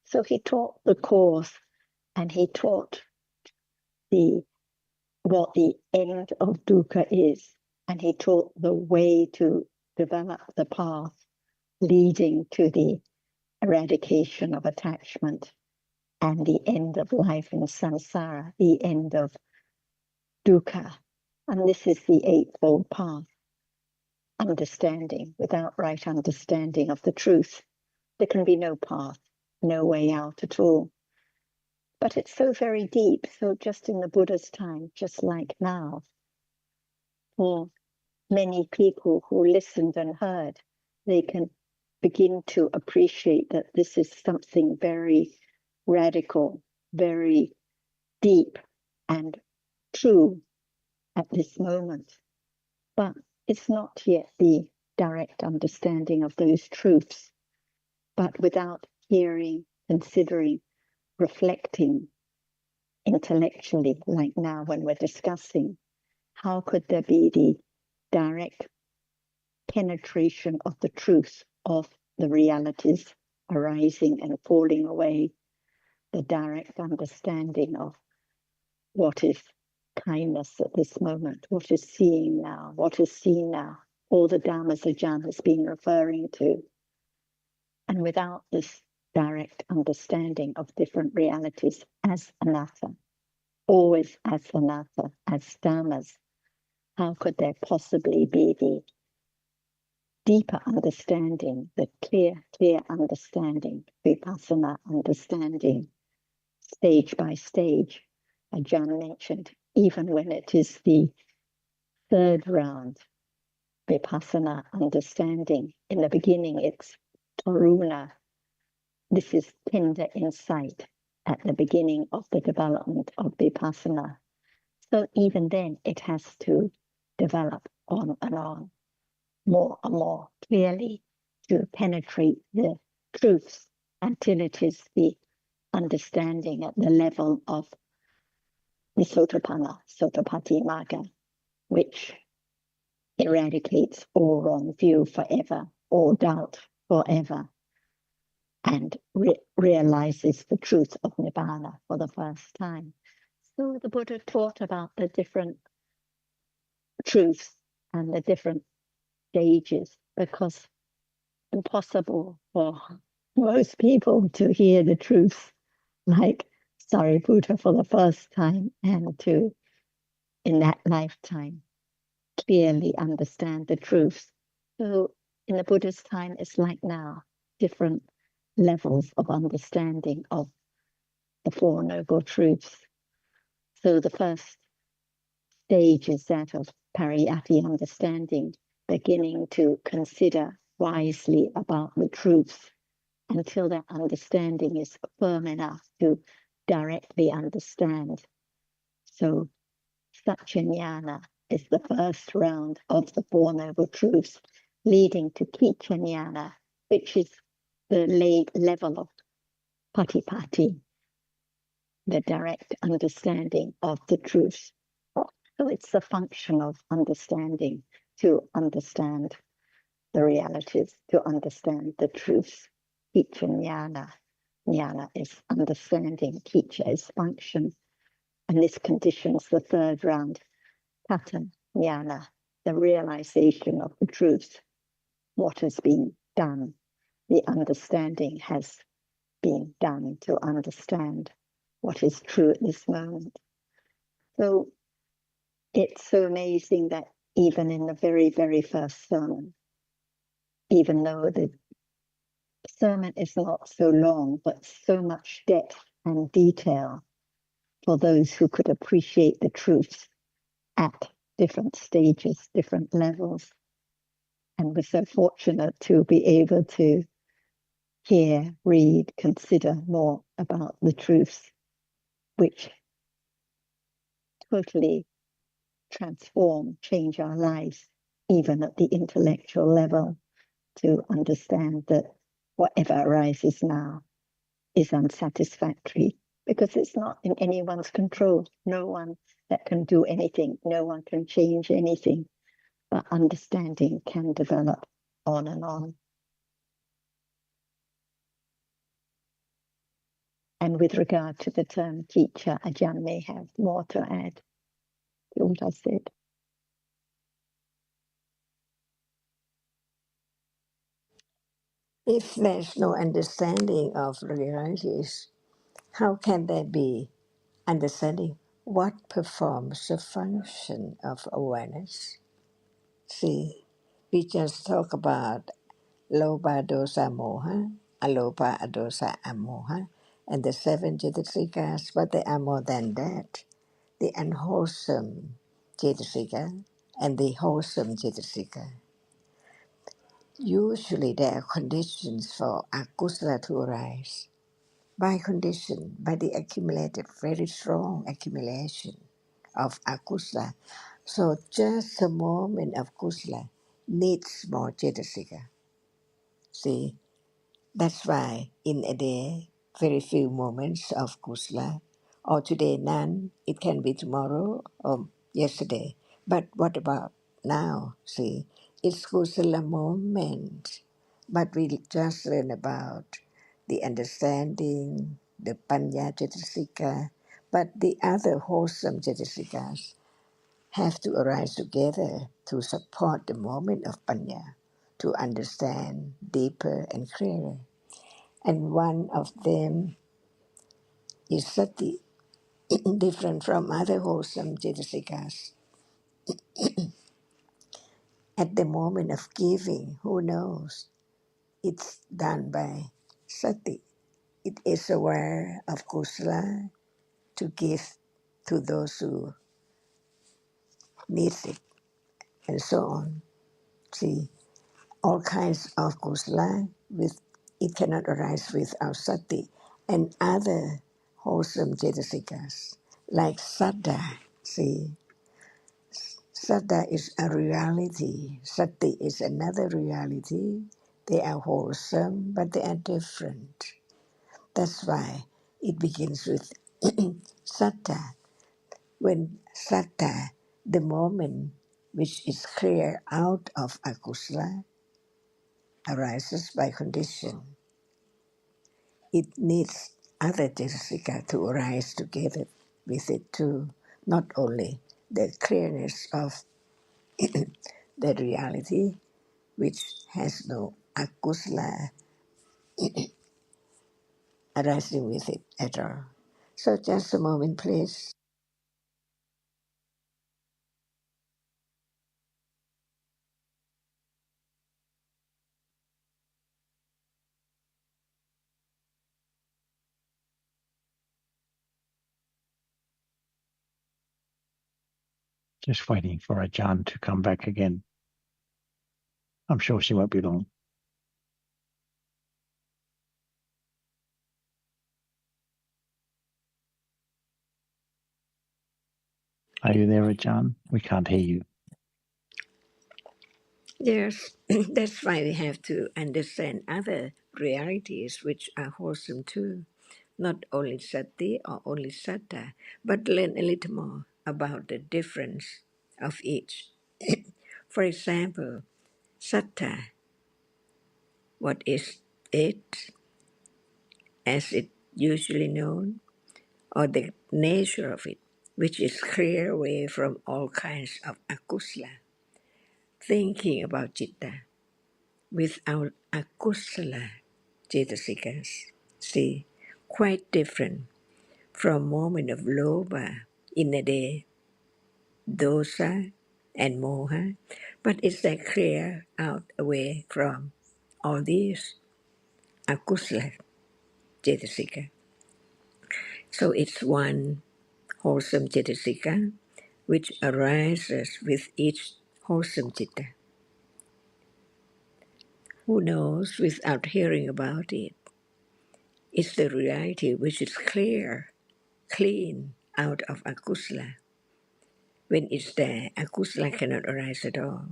So he taught the cause, and he taught what the end of dukkha is, and he taught the way to develop the path leading to the eradication of attachment and the end of life in samsara, the end of dukkha. And this is the eightfold path. Understanding. Without right understanding of the truth, there can be no path, no way out at all. But it's so very deep. So just in the Buddha's time, just like now, for many people who listened and heard, they can begin to appreciate that this is something very radical, very deep and true at this moment. But it's not yet the direct understanding of those truths. But without hearing, considering, reflecting intellectually, like now when we're discussing, how could there be the direct penetration of the truth of the realities arising and falling away, the direct understanding of what is kindness at this moment, what is seeing now, what is seen now, all the dhammas Ajahn has been referring to. And without this direct understanding of different realities as anatta, always as anatta, as dhammas, how could there possibly be the deeper understanding, the clear understanding, vipassana understanding, stage by stage? Ajahn mentioned, even when it is the third round, vipassana understanding, in the beginning it's taruna. This is tender insight at the beginning of the development of vipassana. So even then it has to develop on and on, more and more clearly, to penetrate the truths until it is the understanding at the level of the Sotapanna, Sotapatti Magga, which eradicates all wrong view forever, all doubt forever, and realizes the truth of Nibbana for the first time. So the Buddha taught about the different truths and the different stages, because impossible for most people to hear the truth like Sariputta for the first time and to, in that lifetime, clearly understand the truth. So in the Buddha's time, it's like now, different levels of understanding of the Four Noble Truths. So the first stage is that of pariyatti understanding, beginning to consider wisely about the truths until that understanding is firm enough to directly understand. So Satchinyana is the first round of the Four Noble Truths, leading to Kichanyana, which is the level of Patipatti, the direct understanding of the truth. So it's a function of understanding to understand the realities, to understand the truth. Kichanyana. Jnana is understanding, Kicha is function. And this conditions the third round, Kata Jnana, the realization of the truth. What has been done, the understanding has been done to understand what is true at this moment. So it's so amazing that even in the very, very first sermon, even though the sermon is not so long, but so much depth and detail for those who could appreciate the truths at different stages, different levels. And we're so fortunate to be able to hear, read, consider more about the truths, which totally transform, change our lives, even at the intellectual level, to understand that whatever arises now is unsatisfactory because it's not in anyone's control. No one that can do anything, no one can change anything, but understanding can develop on and on. And with regard to the term teacher, Ajahn may have more to add to what I said. If there's no understanding of realities, how can there be understanding what performs the function of awareness? See, we just talk about Loba dosa moha, alopa adosa amoha, and the seven cetasikas, but they are more than that. The unwholesome cetasika and the wholesome cetasika. Usually there are conditions for akusala to arise. By condition, by the accumulated, very strong accumulation of akusala. So just a moment of kusala needs more cetasika. See, that's why in a day, very few moments of kusala, or today none, it can be tomorrow or yesterday. But what about now? See, it's kusala moment, but we just learn about the understanding, the panya cetasika, but the other wholesome cetasikas have to arise together to support the moment of panya, to understand deeper and clearer. And one of them is sati, different from other wholesome cetasikas. At the moment of giving, who knows? It's done by sati. It is aware of kusala to give to those who need it, and so on. See, all kinds of kusala, with it cannot arise without sati, and other wholesome cetasikas like saddha. See, saddha is a reality. Sati is another reality. They are wholesome, but they are different. That's why it begins with sattha. When sattha, the moment which is clear out of akusala, arises by condition. It needs other cetasika to arise together with it too, not only the clearness of the reality, which has no akusala arising with it at all. So just a moment, please. Just waiting for Ajahn to come back again. I'm sure she won't be long. Are you there, Ajahn? We can't hear you. Yes, that's why we have to understand other realities which are wholesome too. Not only sati or only sattha, but learn a little more about the difference of each. For example, sattha, what is it as it usually known, or the nature of it, which is clear away from all kinds of akusala, thinking about citta without akusala cetasikas. See, quite different from moment of loba in a day, dosa and moha, but it's like clear out away from all these akusala cetasika. So it's one wholesome cetasika which arises with each wholesome citta. Who knows without hearing about it? It's the reality which is clear, clean out of akusala. When it's there, akusala cannot arise at all.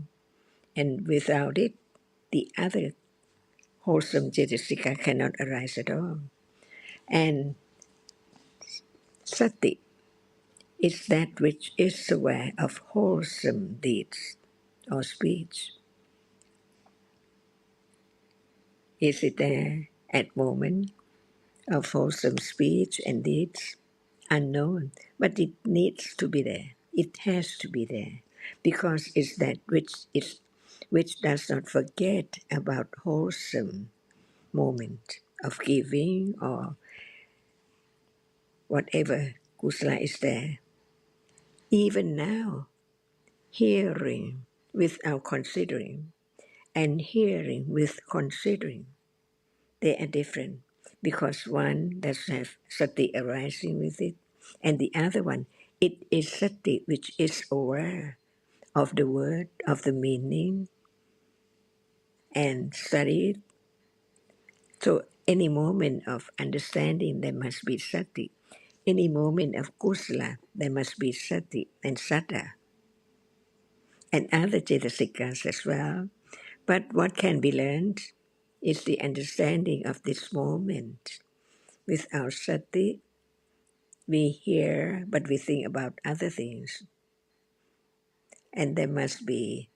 And without it, the other wholesome cetasika cannot arise at all. And sati is that which is aware of wholesome deeds or speech. Is it there at moment of wholesome speech and deeds? Unknown, but it needs to be there. It has to be there because it's that which does not forget about wholesome moment of giving or whatever kusala is there. Even now, hearing without considering and hearing with considering, they are different because one does have sati arising with it, and the other one, it is sati which is aware of the word, of the meaning, and study it. So any moment of understanding, there must be sati. Any moment of kusala, there must be sati and saddha, and other cetasikas as well. But what can be learned is the understanding of this moment. Without sati, we hear, but we think about other things. And there must be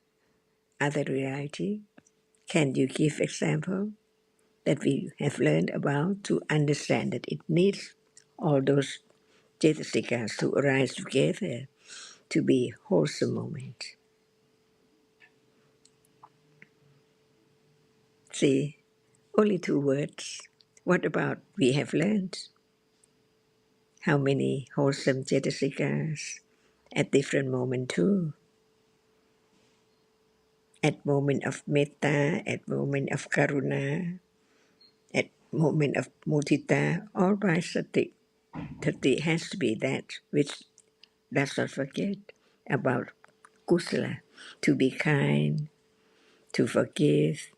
other reality. Can you give example that we have learned about to understand that it needs all those cetasikas to arise together to be wholesome moment? See, only 2 words. What about we have learned? How many wholesome cetasikas at different moment too? At moment of metta, at moment of karuna, at moment of mudita, all by sati. Sati has to be that which does not forget about kusala, to be kind, to forgive,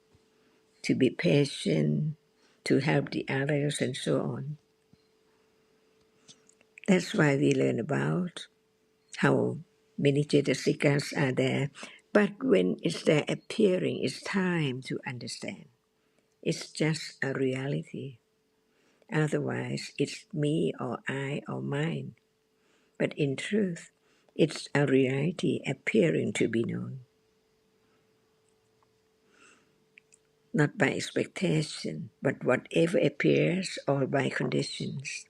to be patient, to help the others, and so on. That's why we learn about how many cetasikas are there. But when it's there appearing, it's time to understand. It's just a reality. Otherwise, it's me or I or mine. But in truth, it's a reality appearing to be known, not by expectation, but whatever appears, all by conditions.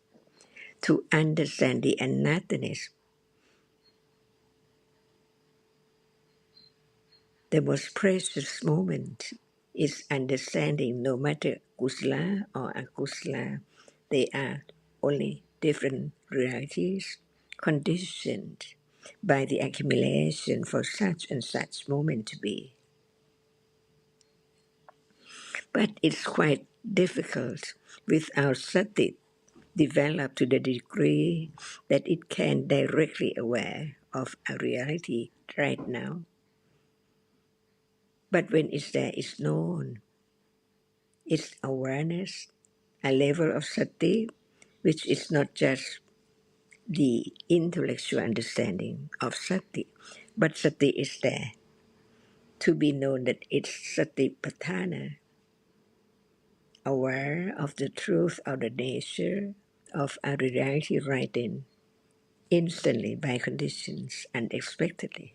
To understand the anothernness, the most precious moment is understanding no matter kusala or akusala, they are only different realities conditioned by the accumulation for such and such moment to be. But it's quite difficult without sati developed to the degree that it can directly aware of a reality right now. But when it's there, it's known. It's awareness, a level of sati, which is not just the intellectual understanding of sati, but sati is there to be known that it's satipatthana, aware of the truth of the nature of a reality right in, instantly by conditions, unexpectedly.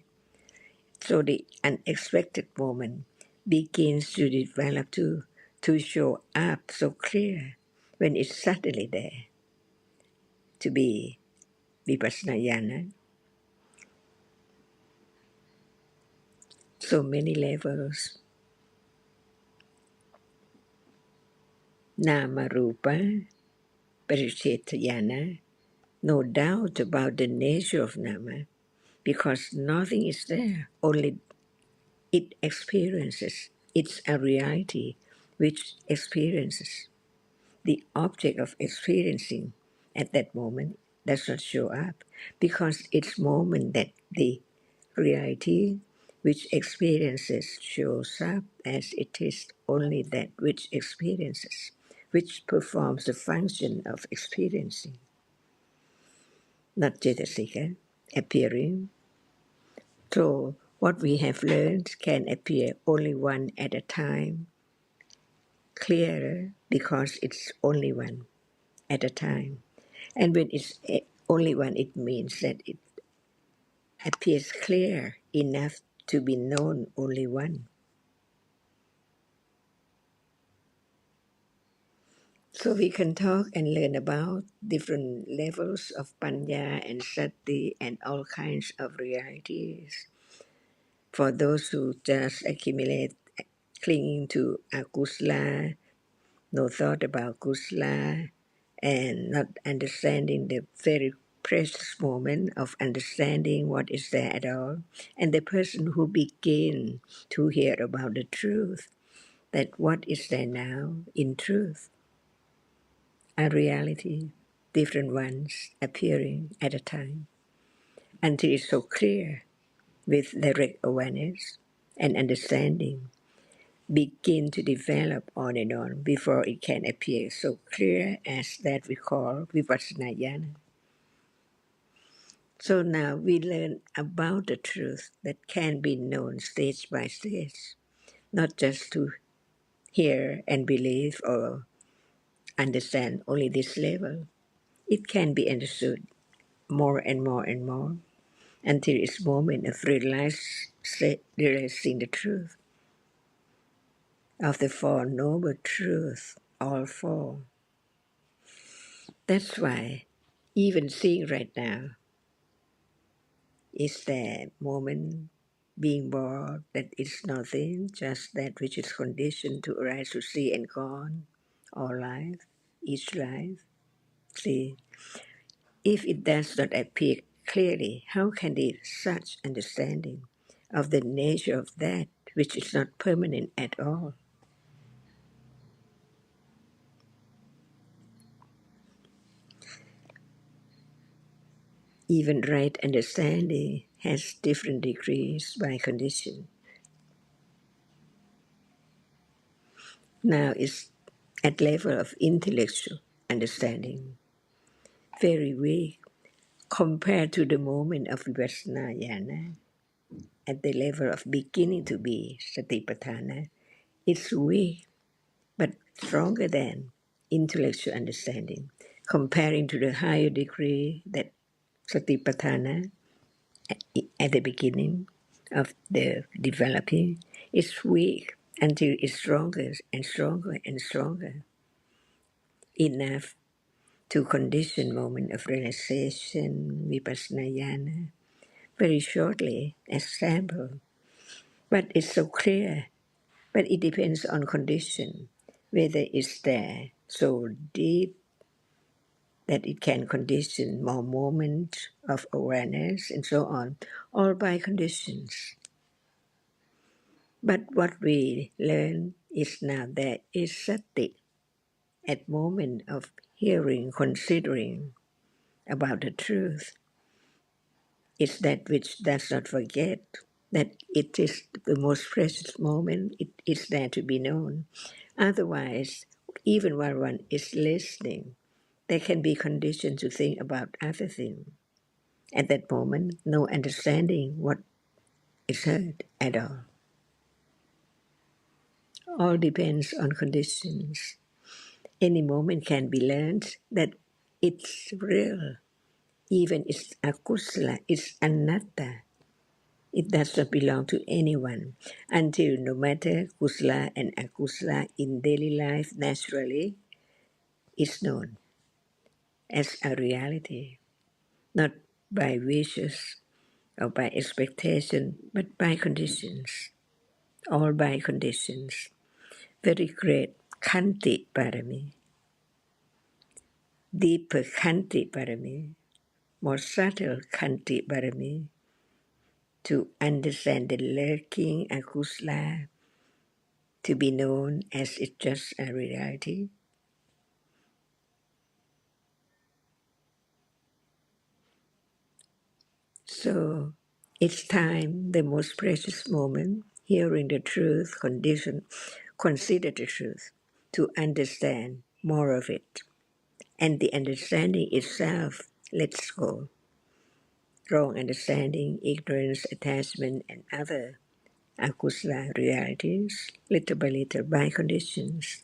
So the unexpected moment begins to develop to show up so clear when it's suddenly there, to be vipassana jnana. So many levels. Nama rupa, paricetta jnana. No doubt about the nature of nama, because nothing is there, only it experiences. It's a reality which experiences. The object of experiencing at that moment does not show up because it's moment that the reality which experiences shows up as it is only that which experiences, which performs the function of experiencing, not cetasika, appearing. So what we have learned can appear only one at a time, clearer because it's only one at a time. And when it's only one, it means that it appears clear enough to be known only one. So we can talk and learn about different levels of panya and sati and all kinds of realities. For those who just accumulate, clinging to akusla, no thought about kusla, and not understanding the very precious moment of understanding what is there at all, and the person who begin to hear about the truth, that what is there now in truth, a reality, different ones appearing at a time, until it's so clear with direct awareness and understanding begin to develop on and on before it can appear so clear as that we call vipassana jnana. So now we learn about the truth that can be known stage by stage, not just to hear and believe or understand only this level. It can be understood more and more and more until its moment of realizing the truth of the Four Noble Truths, all four. That's why even seeing right now is the moment being born that is nothing, just that which is conditioned to arise to see and gone, all life, each life. See, if it does not appear clearly, how can there be such understanding of the nature of that which is not permanent at all? Even right understanding has different degrees by condition. Now it's at level of intellectual understanding, very weak compared to the moment of vipassana jnana. At the level of beginning to be satipatthana, it's weak but stronger than intellectual understanding. Comparing to the higher degree that satipatthana at the beginning of the developing is weak until it's stronger and stronger and stronger enough to condition moment of realization, vipassana jnana, very shortly as sample. But it's so clear, but it depends on condition, whether it's there so deep that it can condition more moments of awareness and so on, all by conditions. But what we learn is now there is sati at moment of hearing, considering about the truth. It's that which does not forget that it is the most precious moment. It is there to be known. Otherwise, even while one is listening, there can be conditioned to think about other things. At that moment, no understanding what is heard at all. All depends on conditions. Any moment can be learned that it's real. Even it's akusala, it's anatta. It does not belong to anyone until no matter kusala and akusala in daily life naturally is known as a reality, not by wishes or by expectation, but by conditions, all by conditions. Very great Khanti Parami, deeper Khanti Parami, more subtle Khanti Parami, to understand the lurking akusala to be known as it's just a reality. So it's time, the most precious moment, hearing the truth, consider the truth, to understand more of it. And the understanding itself lets go. wrong understanding, ignorance, attachment, and other akusala realities, little by little by conditions.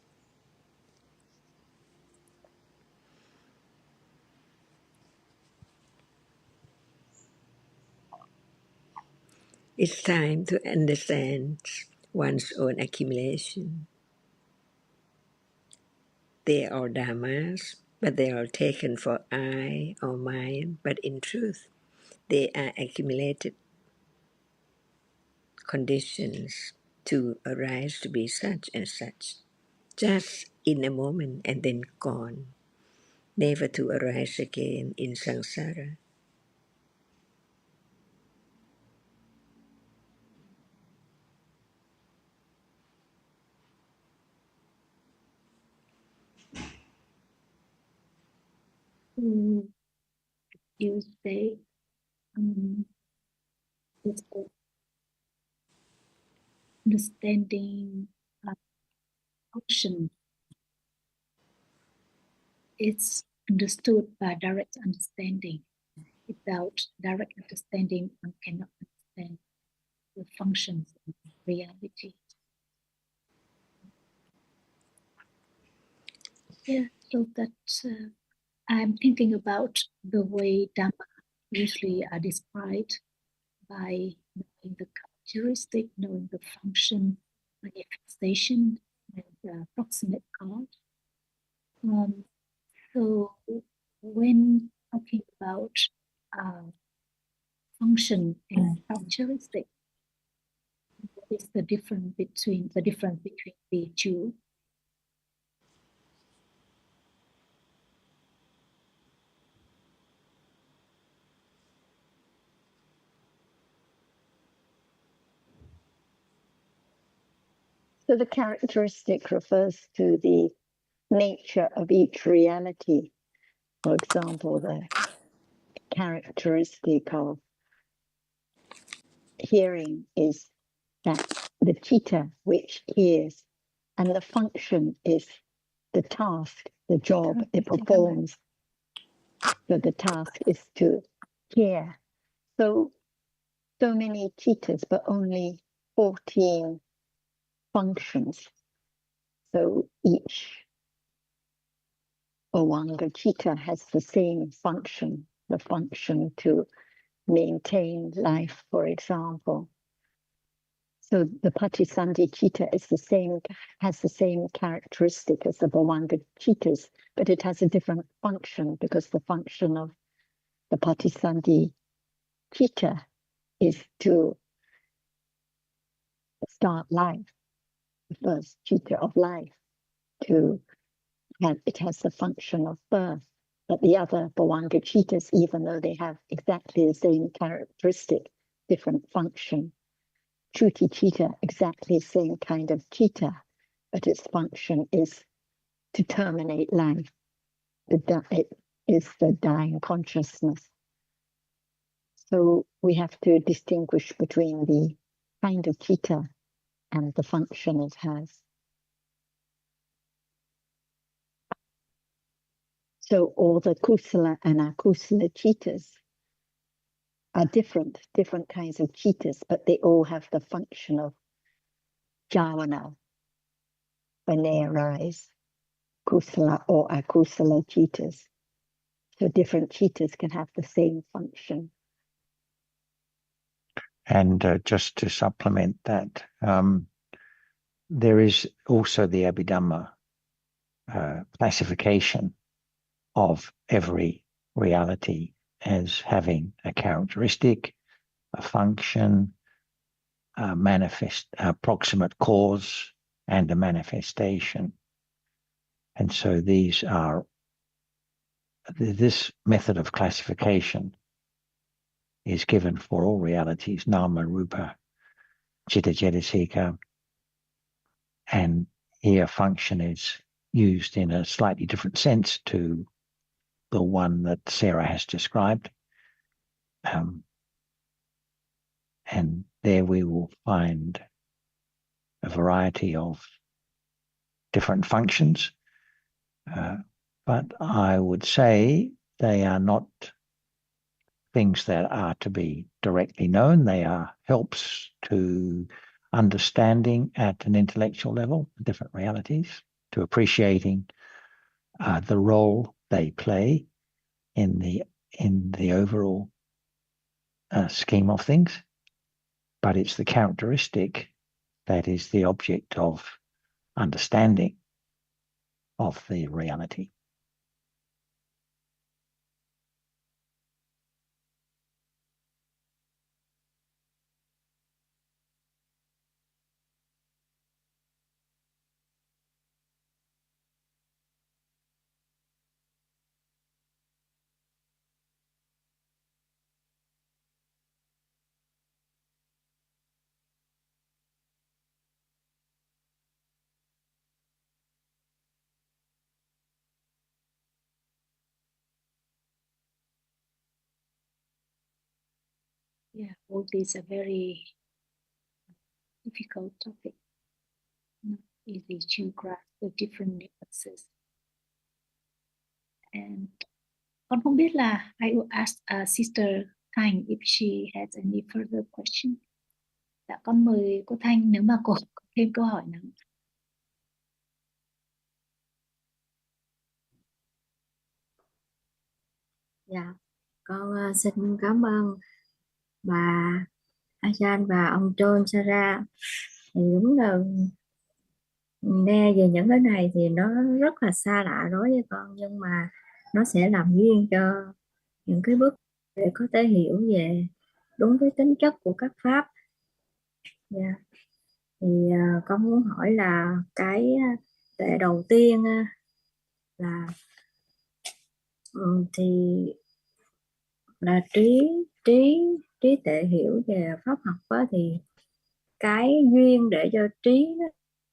It's time to understand one's own accumulation. They are dhammas, but they are taken for I or mine, but in truth, they are accumulated conditions to arise to be such and such, just in a moment and then gone, never to arise again in samsara. So you say it's the understanding function. It's understood by direct understanding. Without direct understanding, one cannot understand the functions of reality. Yeah, so that I'm thinking about the way Dhamma usually are described by knowing the characteristic, knowing the function, manifestation, and proximate cause. So when talking about function and characteristic, what is the difference between the two? So the characteristic refers to the nature of each reality. For example, the characteristic of hearing is that the chitta which hears, and the function is the task, the job it performs. So the task is to hear. So many chittas, but only 14 functions. So each Bhavanga chitta has the same function, the function to maintain life, for example. So the Patisandhi chitta is has the same characteristic as the Bhavanga chittas, but it has a different function because the function of the Patisandhi chitta is to start life, the first chitta of life, it has the function of birth. But the other Bhavanga chittas, even though they have exactly the same characteristic, different function. Chuti chitta, exactly the same kind of chitta, but its function is to terminate life. It is the dying consciousness. So we have to distinguish between the kind of chitta and the function it has. So all the kusala and akusala chittas are different kinds of chittas, but they all have the function of jhana when they arise, kusala or akusala chittas. So different chittas can have the same function. And just to supplement that, there is also the Abhidhamma classification of every reality as having a characteristic, a function, a proximate cause, and a manifestation. And so this method of classification is given for all realities, nama, rupa, citta, cetasika, and here function is used in a slightly different sense to the one that Sarah has described. And there we will find a variety of different functions. But I would say they are not things that are to be directly known. They are helps to understanding at an intellectual level, different realities, to appreciating the role they play in the overall scheme of things. But it's the characteristic that is the object of understanding of the reality. Yeah, all these are very difficult topic. Not easy to grasp the different nuances. And con không biết là I will ask Sister Thanh if she has any further question. Dạ, con mời cô Thanh nếu mà cô có thêm câu hỏi nào. Dạ, con xin cảm ơn bà Ajahn và ông John Sara. Thì đúng là nghe về những cái này thì nó rất là xa lạ đối với con, nhưng mà nó sẽ làm duyên cho những cái bước để có thể hiểu về đúng cái tính chất của các pháp. Dạ. Thì con muốn hỏi là cái tệ đầu tiên là thì là trí tuệ hiểu về pháp học đó, thì cái duyên để cho trí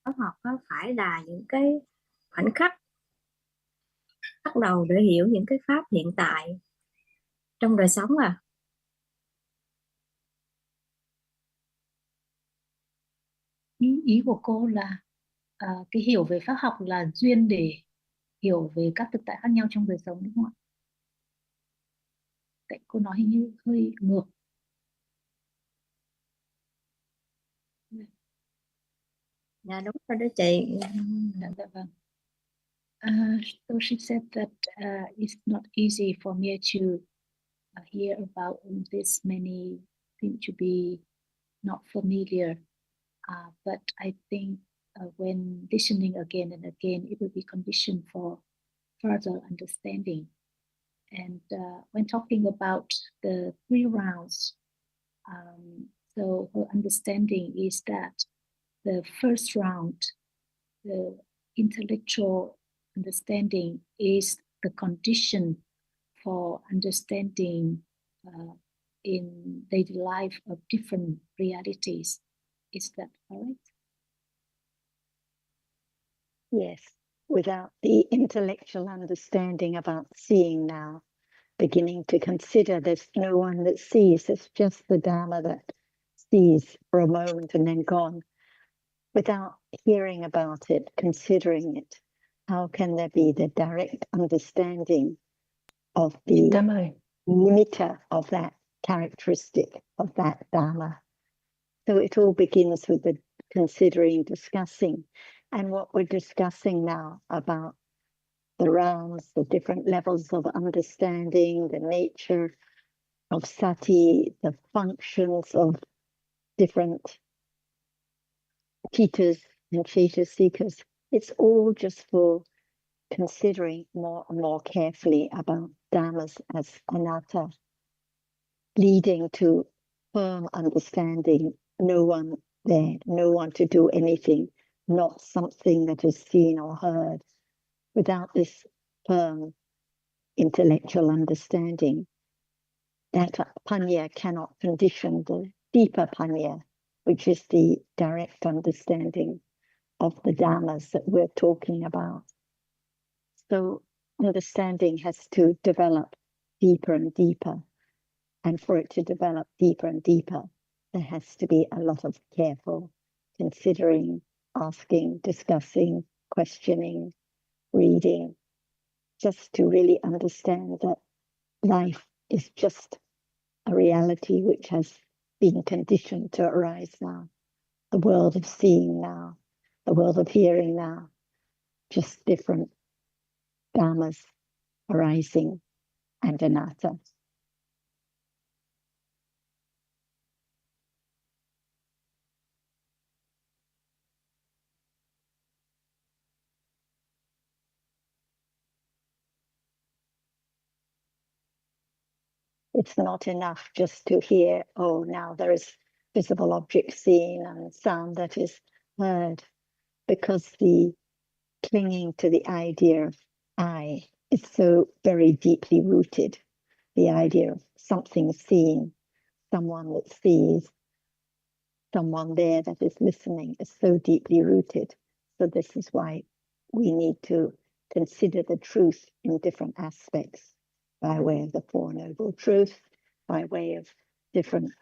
pháp học đó phải là những cái khoảnh khắc bắt đầu để hiểu những cái pháp hiện tại trong đời sống Ý của cô là cái hiểu về pháp học là duyên để hiểu về các thực tại khác nhau trong đời sống, đúng không ạ? Tại cô nói hình như hơi ngược. Dạ đúng rồi đó chị. Dạ vâng. So she said that it's not easy for me to hear about this many seem to be not familiar, but I think when listening again and again, it will be conditioned for further understanding. And when talking about the 3 rounds, so her understanding is that the first round, the intellectual understanding, is the condition for understanding in daily life of different realities. Is that correct? Yes. Without the intellectual understanding about seeing now, beginning to consider there's no one that sees, it's just the Dhamma that sees for a moment and then gone. Without hearing about it, considering it, how can there be the direct understanding of the nimitta of that characteristic of that Dhamma? So it all begins with the considering, discussing. And what we're discussing now about the rounds, the different levels of understanding, the nature of sati, the functions of different citas and cetas, it's all just for considering more and more carefully about dhammas as anatta, leading to firm understanding, no one there, no one to do anything, not something that is seen or heard. Without this firm intellectual understanding, that panya cannot condition the deeper panya, which is the direct understanding of the dhammas that we're talking about. So understanding has to develop deeper and deeper. And for it to develop deeper and deeper, there has to be a lot of careful considering, asking, discussing, questioning, reading, just to really understand that life is just a reality which has been conditioned to arise now. The world of seeing now, the world of hearing now, just different dhammas arising and anatta. It's not enough just to hear, oh, now there is visible object seen and sound that is heard, because the clinging to the idea of I is so very deeply rooted. The idea of something seen, someone that sees, someone there that is listening is so deeply rooted. So this is why we need to consider the truth in different aspects, by way of the Four Noble Truths, by way of different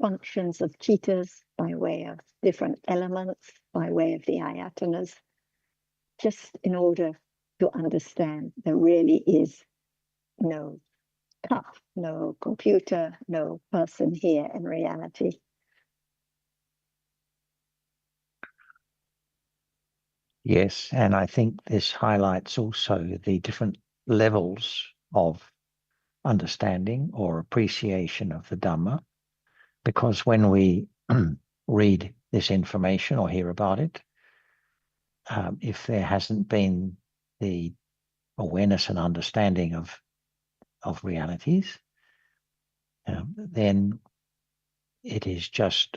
functions of chittas, by way of different elements, by way of the ayatanas, just in order to understand there really is no cup, no computer, no person here in reality. Yes, and I think this highlights also the different levels of understanding or appreciation of the Dhamma, because when we read this information or hear about it, if there hasn't been the awareness and understanding of realities, then it is just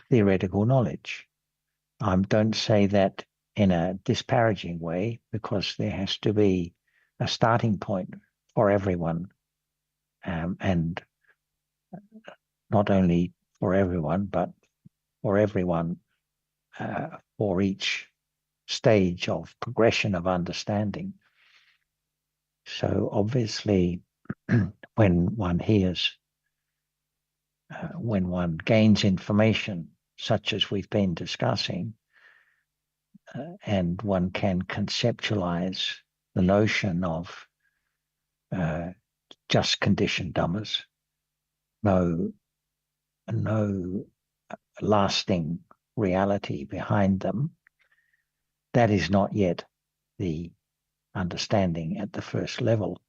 theoretical knowledge. Don't say that in a disparaging way, because there has to be a starting point for everyone, and not only for everyone, but for everyone for each stage of progression of understanding. So obviously, when one hears, when one gains information such as we've been discussing, and one can conceptualize the notion of just conditioned dhammas, no lasting reality behind them, that is not yet the understanding at the first level.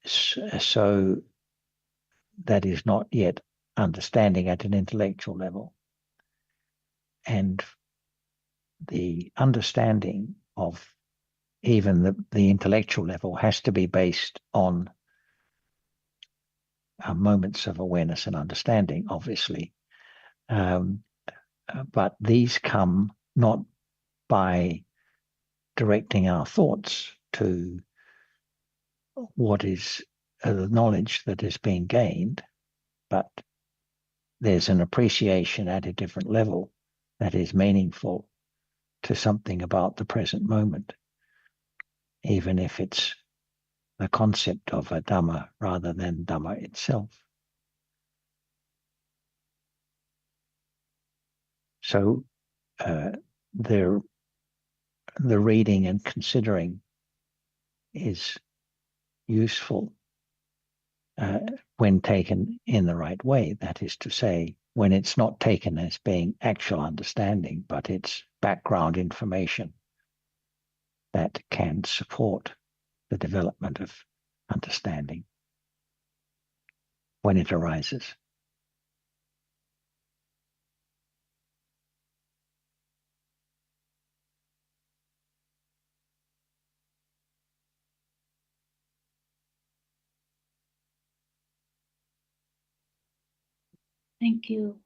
So that is not yet understanding at an intellectual level. And the understanding of even the intellectual level has to be based on moments of awareness and understanding, obviously. But these come not by directing our thoughts to what is the knowledge that is being gained, but there's an appreciation at a different level that is meaningful to something about the present moment, even if it's the concept of a Dhamma rather than Dhamma itself. So the reading and considering is useful when taken in the right way. That is to say, when it's not taken as being actual understanding, but it's background information that can support the development of understanding when it arises. Thank you,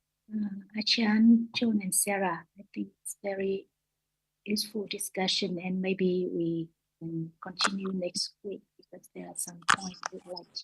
Achan, John, and Sarah. I think it's very useful discussion, and maybe we can continue next week because there are some points we'd like to